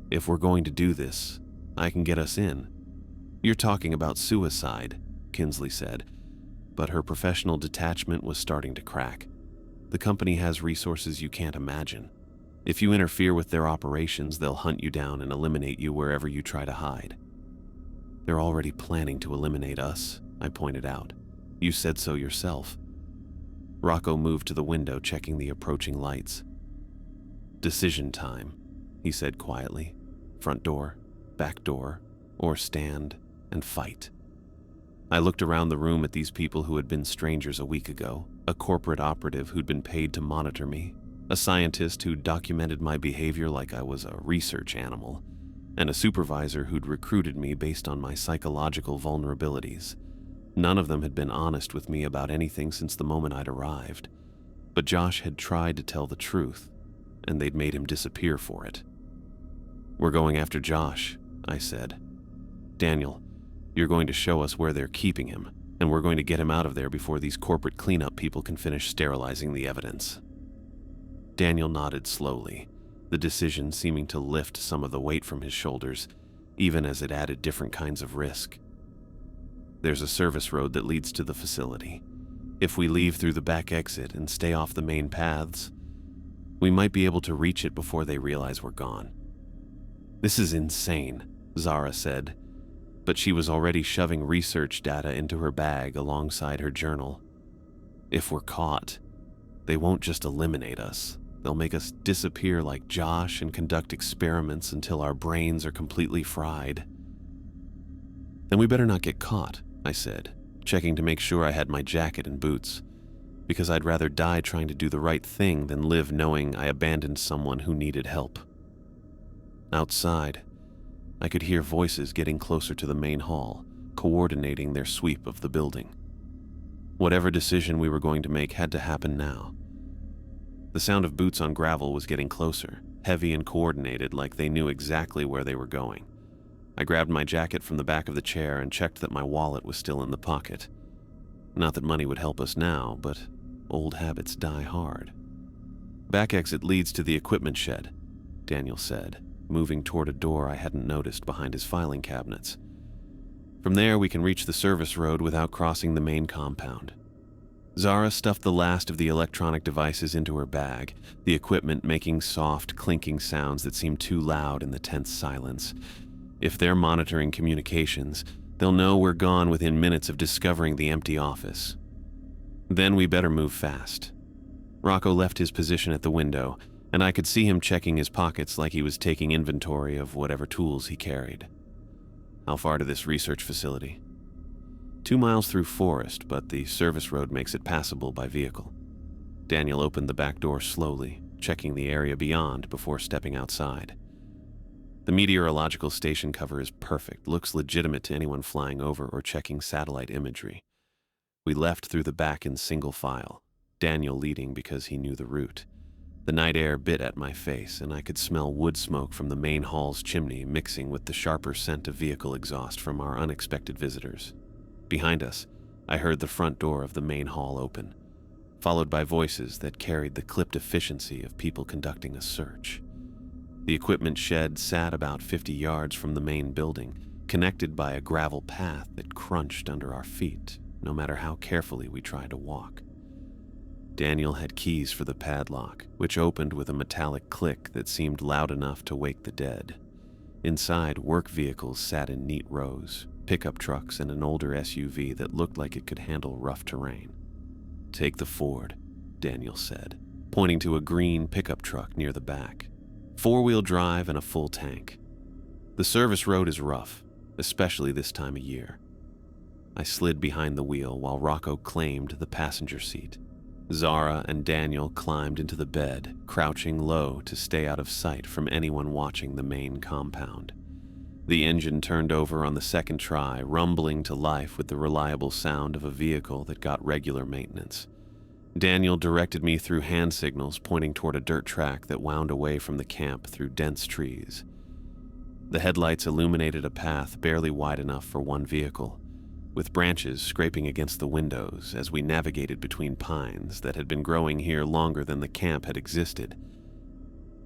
If we're going to do this, I can get us in. You're talking about suicide, Kinsley said, but her professional detachment was starting to crack. The company has resources you can't imagine. If you interfere with their operations, they'll hunt you down and eliminate you wherever you try to hide. They're already planning to eliminate us, I pointed out. You said so yourself. Rocco moved to the window, checking the approaching lights. Decision time, he said quietly. Front door, back door, or stand and fight. I looked around the room at these people who had been strangers a week ago, a corporate operative who'd been paid to monitor me, a scientist who documented my behavior like I was a research animal, and a supervisor who'd recruited me based on my psychological vulnerabilities. None of them had been honest with me about anything since the moment I'd arrived, but Josh had tried to tell the truth, and they'd made him disappear for it. We're going after Josh, I said. Daniel, you're going to show us where they're keeping him, and we're going to get him out of there before these corporate cleanup people can finish sterilizing the evidence. Daniel nodded slowly, the decision seeming to lift some of the weight from his shoulders, even as it added different kinds of risk. There's a service road that leads to the facility. If we leave through the back exit and stay off the main paths, we might be able to reach it before they realize we're gone. This is insane, Zara said, but she was already shoving research data into her bag alongside her journal. If we're caught, they won't just eliminate us. They'll make us disappear like Josh and conduct experiments until our brains are completely fried. Then we better not get caught, I said, checking to make sure I had my jacket and boots, because I'd rather die trying to do the right thing than live knowing I abandoned someone who needed help. Outside, I could hear voices getting closer to the main hall, coordinating their sweep of the building. Whatever decision we were going to make had to happen now. The sound of boots on gravel was getting closer, heavy and coordinated like they knew exactly where they were going. I grabbed my jacket from the back of the chair and checked that my wallet was still in the pocket. Not that money would help us now, but old habits die hard. Back exit leads to the equipment shed, Daniel said, moving toward a door I hadn't noticed behind his filing cabinets. From there, we can reach the service road without crossing the main compound. Zara stuffed the last of the electronic devices into her bag, the equipment making soft, clinking sounds that seemed too loud in the tense silence. If they're monitoring communications, they'll know we're gone within minutes of discovering the empty office. Then we better move fast. Rocco left his position at the window, and I could see him checking his pockets like he was taking inventory of whatever tools he carried. How far to this research facility? 2 miles through forest, but the service road makes it passable by vehicle. Daniel opened the back door slowly, checking the area beyond before stepping outside. The meteorological station cover is perfect, looks legitimate to anyone flying over or checking satellite imagery. We left through the back in single file, Daniel leading because he knew the route. The night air bit at my face, and I could smell wood smoke from the main hall's chimney mixing with the sharper scent of vehicle exhaust from our unexpected visitors. Behind us, I heard the front door of the main hall open, followed by voices that carried the clipped efficiency of people conducting a search. The equipment shed sat about 50 yards from the main building, connected by a gravel path that crunched under our feet, no matter how carefully we tried to walk. Daniel had keys for the padlock, which opened with a metallic click that seemed loud enough to wake the dead. Inside, work vehicles sat in neat rows, pickup trucks and an older SUV that looked like it could handle rough terrain. "Take the Ford," Daniel said, pointing to a green pickup truck near the back. 4-wheel drive and a full tank. The service road is rough, especially this time of year. I slid behind the wheel while Rocco claimed the passenger seat. Zara and Daniel climbed into the bed, crouching low to stay out of sight from anyone watching the main compound. The engine turned over on the second try, rumbling to life with the reliable sound of a vehicle that got regular maintenance. Daniel directed me through hand signals pointing toward a dirt track that wound away from the camp through dense trees. The headlights illuminated a path barely wide enough for one vehicle, with branches scraping against the windows as we navigated between pines that had been growing here longer than the camp had existed.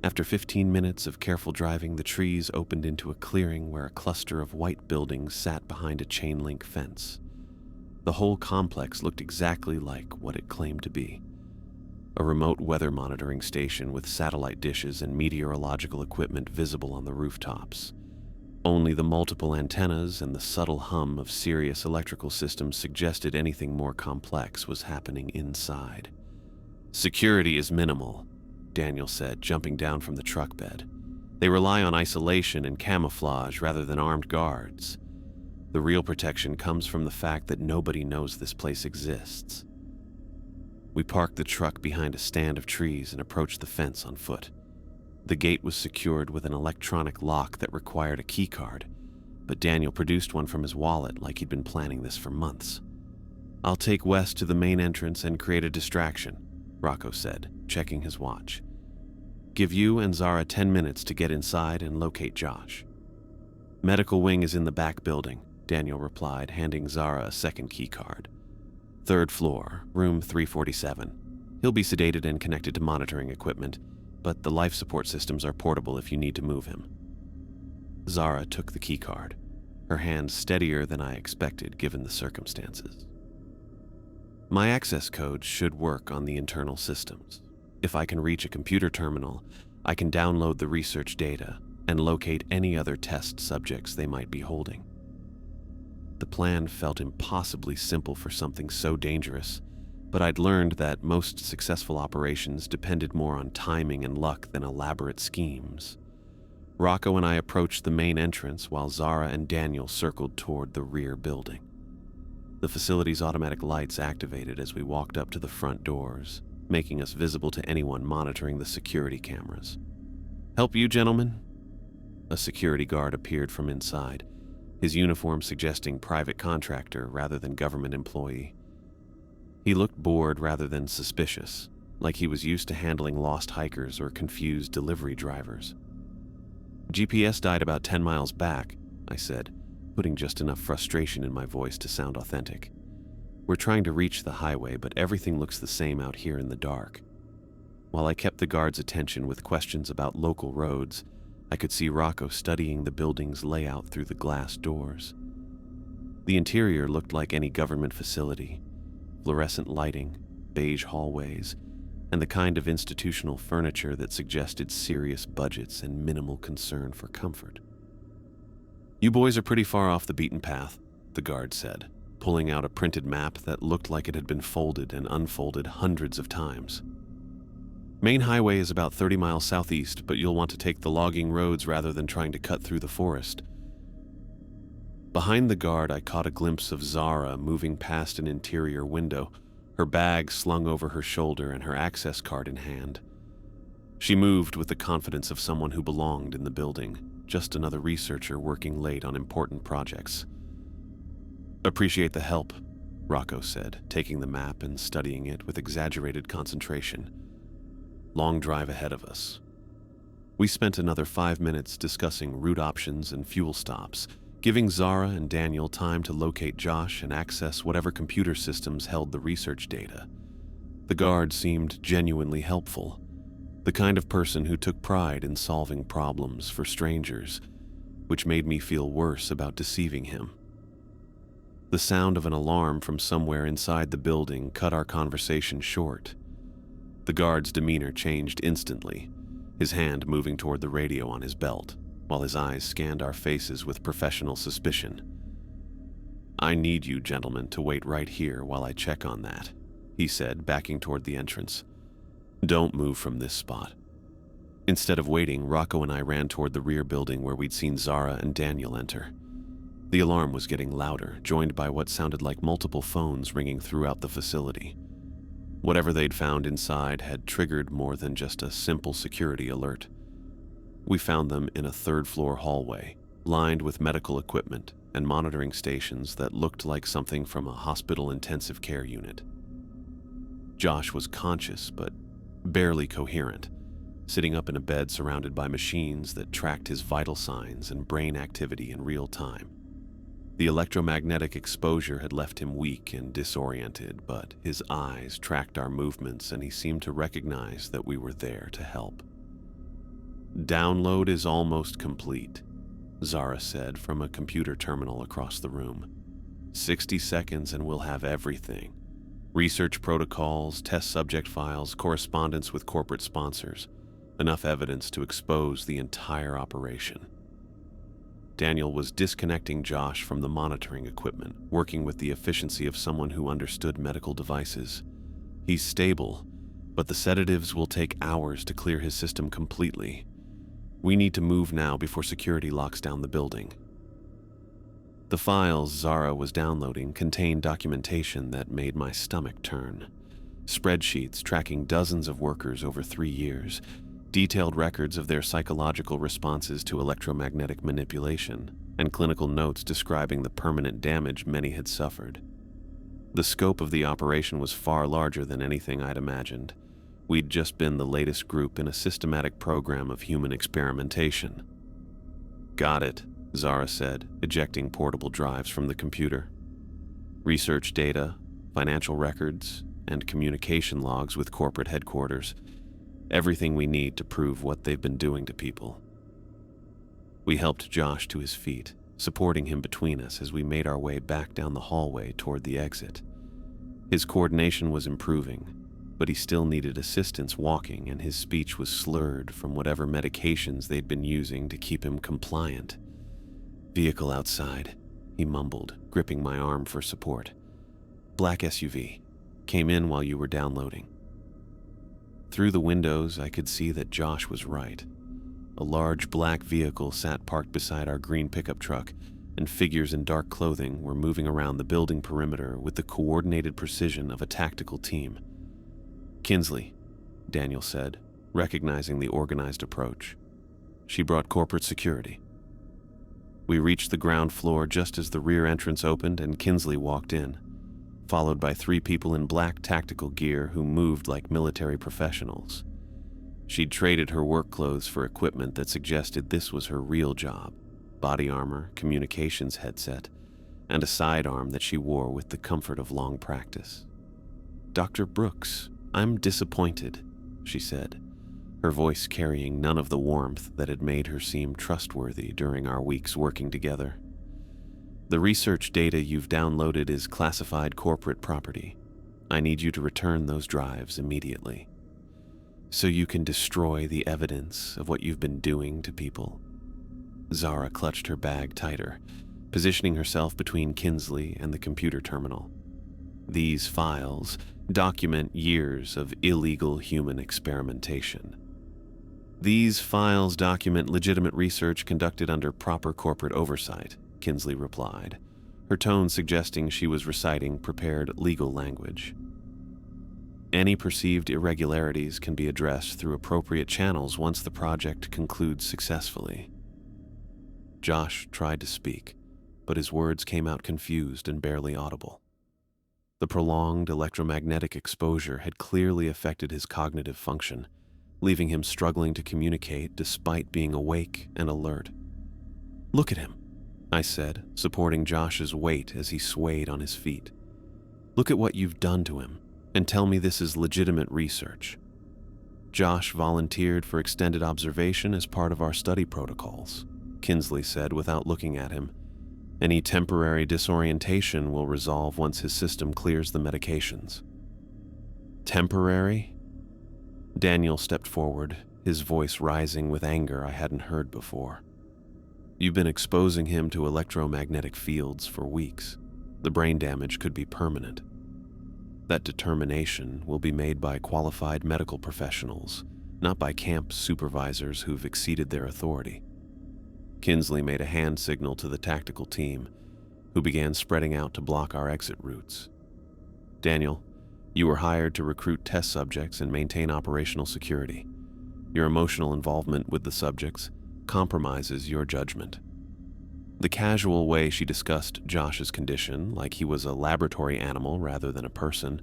After 15 minutes of careful driving, the trees opened into a clearing where a cluster of white buildings sat behind a chain-link fence. The whole complex looked exactly like what it claimed to be. A remote weather monitoring station with satellite dishes and meteorological equipment visible on the rooftops. Only the multiple antennas and the subtle hum of serious electrical systems suggested anything more complex was happening inside. "Security is minimal," Daniel said, jumping down from the truck bed. "They rely on isolation and camouflage rather than armed guards. The real protection comes from the fact that nobody knows this place exists." We parked the truck behind a stand of trees and approached the fence on foot. The gate was secured with an electronic lock that required a key card, but Daniel produced one from his wallet like he'd been planning this for months. "I'll take Wes to the main entrance and create a distraction," Rocco said, checking his watch. "Give you and Zara 10 minutes to get inside and locate Josh." "Medical wing is in the back building," Daniel replied, handing Zara a second key card. "Third floor, room 347. He'll be sedated and connected to monitoring equipment, but the life support systems are portable if you need to move him." Zara took the key card, her hand steadier than I expected given the circumstances. "My access code should work on the internal systems. If I can reach a computer terminal, I can download the research data and locate any other test subjects they might be holding." The plan felt impossibly simple for something so dangerous, but I'd learned that most successful operations depended more on timing and luck than elaborate schemes. Rocco and I approached the main entrance while Zara and Daniel circled toward the rear building. The facility's automatic lights activated as we walked up to the front doors, making us visible to anyone monitoring the security cameras. "Help you, gentlemen?" A security guard appeared from inside, his uniform suggesting private contractor rather than government employee. He looked bored rather than suspicious, like he was used to handling lost hikers or confused delivery drivers. "GPS died about 10 miles back," I said, putting just enough frustration in my voice to sound authentic. "We're trying to reach the highway, but everything looks the same out here in the dark." While I kept the guard's attention with questions about local roads, I could see Rocco studying the building's layout through the glass doors. The interior looked like any government facility: fluorescent lighting, beige hallways, and the kind of institutional furniture that suggested serious budgets and minimal concern for comfort. "You boys are pretty far off the beaten path," the guard said, pulling out a printed map that looked like it had been folded and unfolded hundreds of times. "Main highway is about 30 miles southeast, but you'll want to take the logging roads rather than trying to cut through the forest." Behind the guard, I caught a glimpse of Zara moving past an interior window, her bag slung over her shoulder and her access card in hand. She moved with the confidence of someone who belonged in the building, just another researcher working late on important projects. "Appreciate the help," Rocco said, taking the map and studying it with exaggerated concentration. "Long drive ahead of us." We spent another 5 minutes discussing route options and fuel stops, giving Zara and Daniel time to locate Josh and access whatever computer systems held the research data. The guard seemed genuinely helpful, the kind of person who took pride in solving problems for strangers, which made me feel worse about deceiving him. The sound of an alarm from somewhere inside the building cut our conversation short. The guard's demeanor changed instantly, his hand moving toward the radio on his belt, while his eyes scanned our faces with professional suspicion. "I need you gentlemen to wait right here while I check on that," he said, backing toward the entrance. "Don't move from this spot." Instead of waiting, Rocco and I ran toward the rear building where we'd seen Zara and Daniel enter. The alarm was getting louder, joined by what sounded like multiple phones ringing throughout the facility. Whatever they'd found inside had triggered more than just a simple security alert. We found them in a third-floor hallway, lined with medical equipment and monitoring stations that looked like something from a hospital intensive care unit. Josh was conscious, but barely coherent, sitting up in a bed surrounded by machines that tracked his vital signs and brain activity in real time. The electromagnetic exposure had left him weak and disoriented, but his eyes tracked our movements and he seemed to recognize that we were there to help. "Download is almost complete," Zara said from a computer terminal across the room. 60 seconds and we'll have everything. Research protocols, test subject files, correspondence with corporate sponsors. Enough evidence to expose the entire operation. Daniel was disconnecting Josh from the monitoring equipment, working with the efficiency of someone who understood medical devices. "He's stable, but the sedatives will take hours to clear his system completely. We need to move now before security locks down the building." The files Zara was downloading contained documentation that made my stomach turn. Spreadsheets tracking dozens of workers over 3 years, detailed records of their psychological responses to electromagnetic manipulation, and clinical notes describing the permanent damage many had suffered. The scope of the operation was far larger than anything I'd imagined. We'd just been the latest group in a systematic program of human experimentation. "Got it," Zara said, ejecting portable drives from the computer. Research data, financial records, and communication logs with corporate headquarters. Everything we need to prove what they've been doing to people. We helped Josh to his feet, supporting him between us as we made our way back down the hallway toward the exit. His coordination was improving, but he still needed assistance walking and his speech was slurred from whatever medications they'd been using to keep him compliant. "Vehicle outside," he mumbled, gripping my arm for support. "Black SUV. Came in while you were downloading." Through the windows, I could see that Josh was right. A large black vehicle sat parked beside our green pickup truck, and figures in dark clothing were moving around the building perimeter with the coordinated precision of a tactical team. "Kinsley," Daniel said, recognizing the organized approach. "She brought corporate security." We reached the ground floor just as the rear entrance opened and Kinsley walked in, followed by 3 people in black tactical gear who moved like military professionals. She'd traded her work clothes for equipment that suggested this was her real job: body armor, communications headset, and a sidearm that she wore with the comfort of long practice. "Dr. Brooks, I'm disappointed," she said, her voice carrying none of the warmth that had made her seem trustworthy during our weeks working together. "The research data you've downloaded is classified corporate property. I need you to return those drives immediately, so you can destroy the evidence of what you've been doing to people." Zara clutched her bag tighter, positioning herself between Kinsley and the computer terminal. "These files document years of illegal human experimentation. These files document legitimate research conducted under proper corporate oversight," Kinsley replied, her tone suggesting she was reciting prepared legal language. Any perceived irregularities can be addressed through appropriate channels once the project concludes successfully. Josh tried to speak, but his words came out confused and barely audible. The prolonged electromagnetic exposure had clearly affected his cognitive function, leaving him struggling to communicate despite being awake and alert. "Look at him," I said, supporting Josh's weight as he swayed on his feet. "Look at what you've done to him, and tell me this is legitimate research." "Josh volunteered for extended observation as part of our study protocols," Kinsley said without looking at him. "Any temporary disorientation will resolve once his system clears the medications." "Temporary?" Daniel stepped forward, his voice rising with anger I hadn't heard before. "You've been exposing him to electromagnetic fields for weeks. The brain damage could be permanent. That determination will be made by qualified medical professionals, not by camp supervisors who've exceeded their authority." Kinsley made a hand signal to the tactical team, who began spreading out to block our exit routes. "Daniel, you were hired to recruit test subjects and maintain operational security. Your emotional involvement with the subjects compromises your judgment." The casual way she discussed Josh's condition, like he was a laboratory animal rather than a person,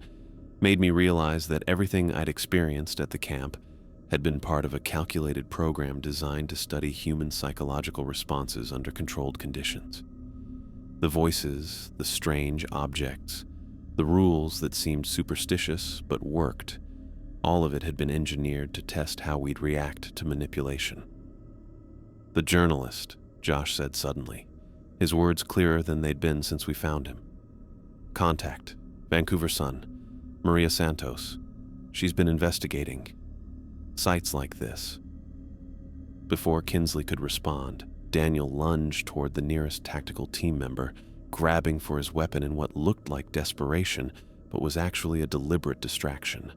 made me realize that everything I'd experienced at the camp had been part of a calculated program designed to study human psychological responses under controlled conditions. The voices, the strange objects, the rules that seemed superstitious but worked, all of it had been engineered to test how we'd react to manipulation. "The journalist," Josh said suddenly, his words clearer than they'd been since we found him. "Contact, Vancouver Sun, Maria Santos. She's been investigating sites like this." Before Kinsley could respond, Daniel lunged toward the nearest tactical team member, grabbing for his weapon in what looked like desperation, but was actually a deliberate distraction.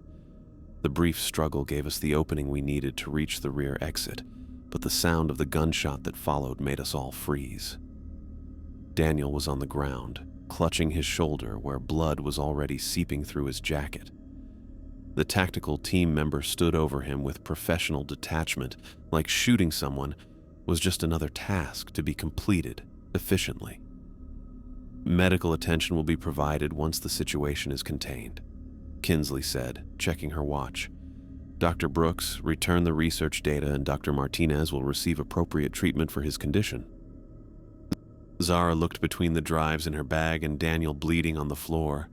The brief struggle gave us the opening we needed to reach the rear exit, but the sound of the gunshot that followed made us all freeze. Daniel was on the ground, clutching his shoulder where blood was already seeping through his jacket. The tactical team member stood over him with professional detachment, like shooting someone was just another task to be completed efficiently. "Medical attention will be provided once the situation is contained," Kinsley said, checking her watch. "Dr. Brooks, return the research data and Dr. Martinez will receive appropriate treatment for his condition." Zara looked between the drives in her bag and Daniel bleeding on the floor,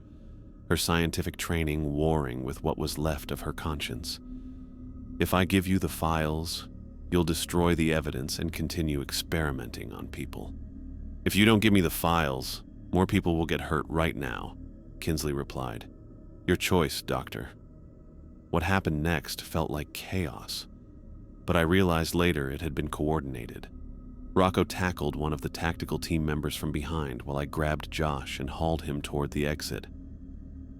her scientific training warring with what was left of her conscience. "If I give you the files, you'll destroy the evidence and continue experimenting on people." "If you don't give me the files, more people will get hurt right now," Kinsley replied. "Your choice, Doctor." What happened next felt like chaos, but I realized later it had been coordinated. Rocco tackled one of the tactical team members from behind while I grabbed Josh and hauled him toward the exit.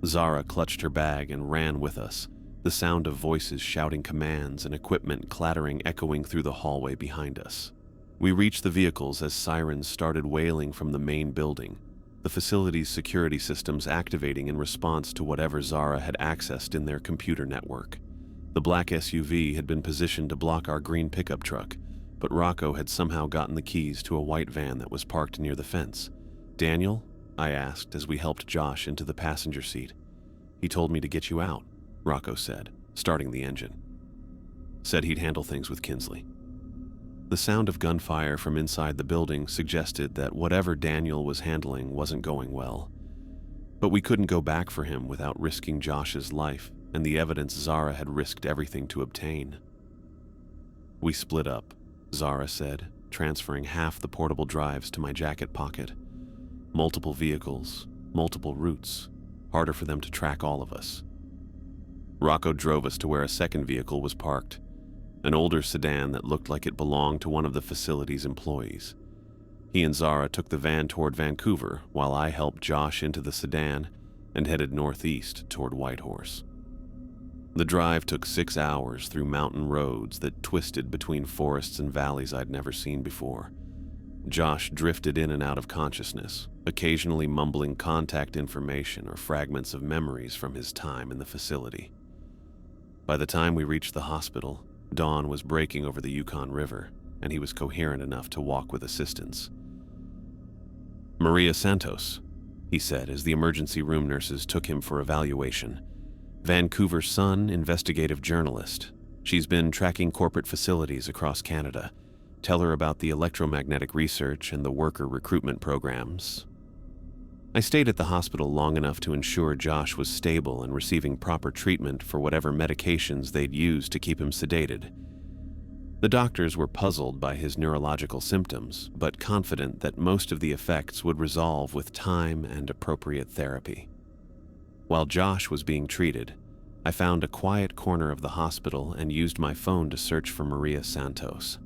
Zara clutched her bag and ran with us, the sound of voices shouting commands and equipment clattering echoing through the hallway behind us. We reached the vehicles as sirens started wailing from the main building, the facility's security systems activating in response to whatever Zara had accessed in their computer network. The black SUV had been positioned to block our green pickup truck, but Rocco had somehow gotten the keys to a white van that was parked near the fence. "Daniel?" I asked as we helped Josh into the passenger seat. "He told me to get you out," Rocco said, starting the engine. "Said he'd handle things with Kinsley." The sound of gunfire from inside the building suggested that whatever Daniel was handling wasn't going well. But we couldn't go back for him without risking Josh's life and the evidence Zara had risked everything to obtain. "We split up," Zara said, transferring half the portable drives to my jacket pocket. "Multiple vehicles, multiple routes, harder for them to track all of us." Rocco drove us to where a second vehicle was parked, an older sedan that looked like it belonged to one of the facility's employees. He and Zara took the van toward Vancouver, while I helped Josh into the sedan and headed northeast toward Whitehorse. The drive took 6 hours through mountain roads that twisted between forests and valleys I'd never seen before. Josh drifted in and out of consciousness, occasionally mumbling contact information or fragments of memories from his time in the facility. By the time we reached the hospital, dawn was breaking over the Yukon River, and he was coherent enough to walk with assistance. "Maria Santos," he said as the emergency room nurses took him for evaluation. "Vancouver Sun investigative journalist. She's been tracking corporate facilities across Canada. Tell her about the electromagnetic research and the worker recruitment programs." I stayed at the hospital long enough to ensure Josh was stable and receiving proper treatment for whatever medications they'd used to keep him sedated. The doctors were puzzled by his neurological symptoms, but confident that most of the effects would resolve with time and appropriate therapy. While Josh was being treated, I found a quiet corner of the hospital and used my phone to search for Maria Santos.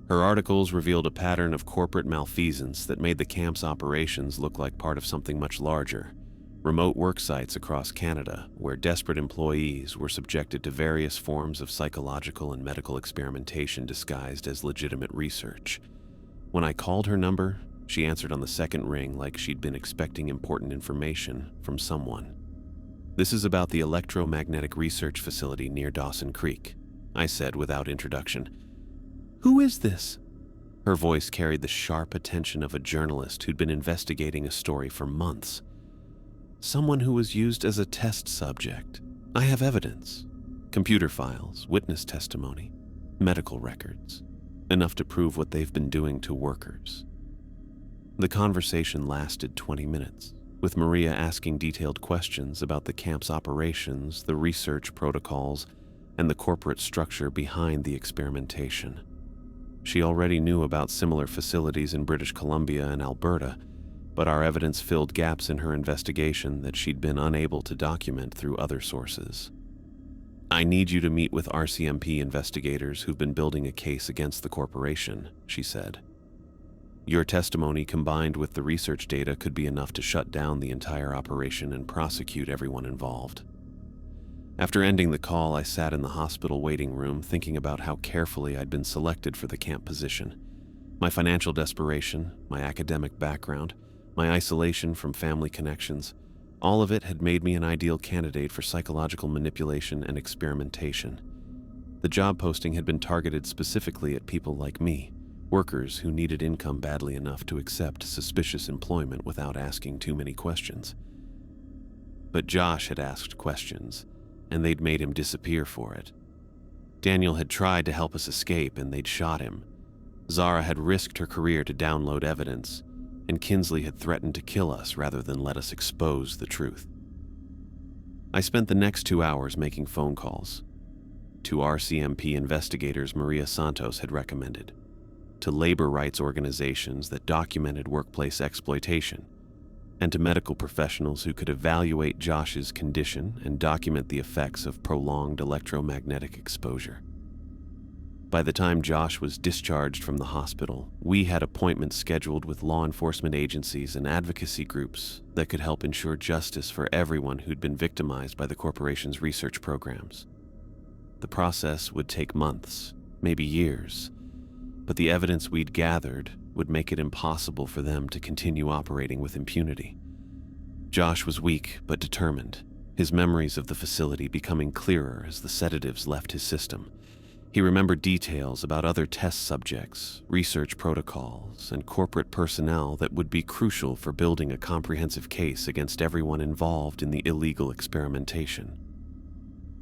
Her articles revealed a pattern of corporate malfeasance that made the camp's operations look like part of something much larger. Remote work sites across Canada, where desperate employees were subjected to various forms of psychological and medical experimentation disguised as legitimate research. When I called her number, she answered on the second ring like she'd been expecting important information from someone. "This is about the electromagnetic research facility near Dawson Creek," I said without introduction. "Who is this?" Her voice carried the sharp attention of a journalist who'd been investigating a story for months. "Someone who was used as a test subject. I have evidence. Computer files, witness testimony, medical records. Enough to prove what they've been doing to workers." The conversation lasted 20 minutes, with Maria asking detailed questions about the camp's operations, the research protocols, and the corporate structure behind the experimentation. She already knew about similar facilities in British Columbia and Alberta, but our evidence filled gaps in her investigation that she'd been unable to document through other sources. "I need you to meet with RCMP investigators who've been building a case against the corporation," she said. "Your testimony combined with the research data could be enough to shut down the entire operation and prosecute everyone involved." After ending the call, I sat in the hospital waiting room thinking about how carefully I'd been selected for the camp position. My financial desperation, my academic background, my isolation from family connections, all of it had made me an ideal candidate for psychological manipulation and experimentation. The job posting had been targeted specifically at people like me, workers who needed income badly enough to accept suspicious employment without asking too many questions. But Josh had asked questions, and they'd made him disappear for it. Daniel had tried to help us escape, and they'd shot him. Zara had risked her career to download evidence, and Kinsley had threatened to kill us rather than let us expose the truth. I spent the next 2 hours making phone calls to RCMP investigators Maria Santos had recommended, to labor rights organizations that documented workplace exploitation, and to medical professionals who could evaluate Josh's condition and document the effects of prolonged electromagnetic exposure. By the time Josh was discharged from the hospital, we had appointments scheduled with law enforcement agencies and advocacy groups that could help ensure justice for everyone who'd been victimized by the corporation's research programs. The process would take months, maybe years, but the evidence we'd gathered would make it impossible for them to continue operating with impunity. Josh was weak but determined, his memories of the facility becoming clearer as the sedatives left his system. He remembered details about other test subjects, research protocols, and corporate personnel that would be crucial for building a comprehensive case against everyone involved in the illegal experimentation.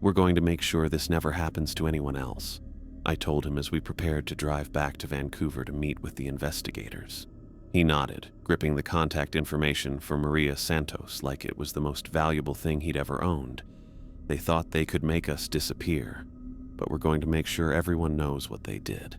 "We're going to make sure this never happens to anyone else," I told him as we prepared to drive back to Vancouver to meet with the investigators. He nodded, gripping the contact information for Maria Santos like it was the most valuable thing he'd ever owned. "They thought they could make us disappear, but we're going to make sure everyone knows what they did."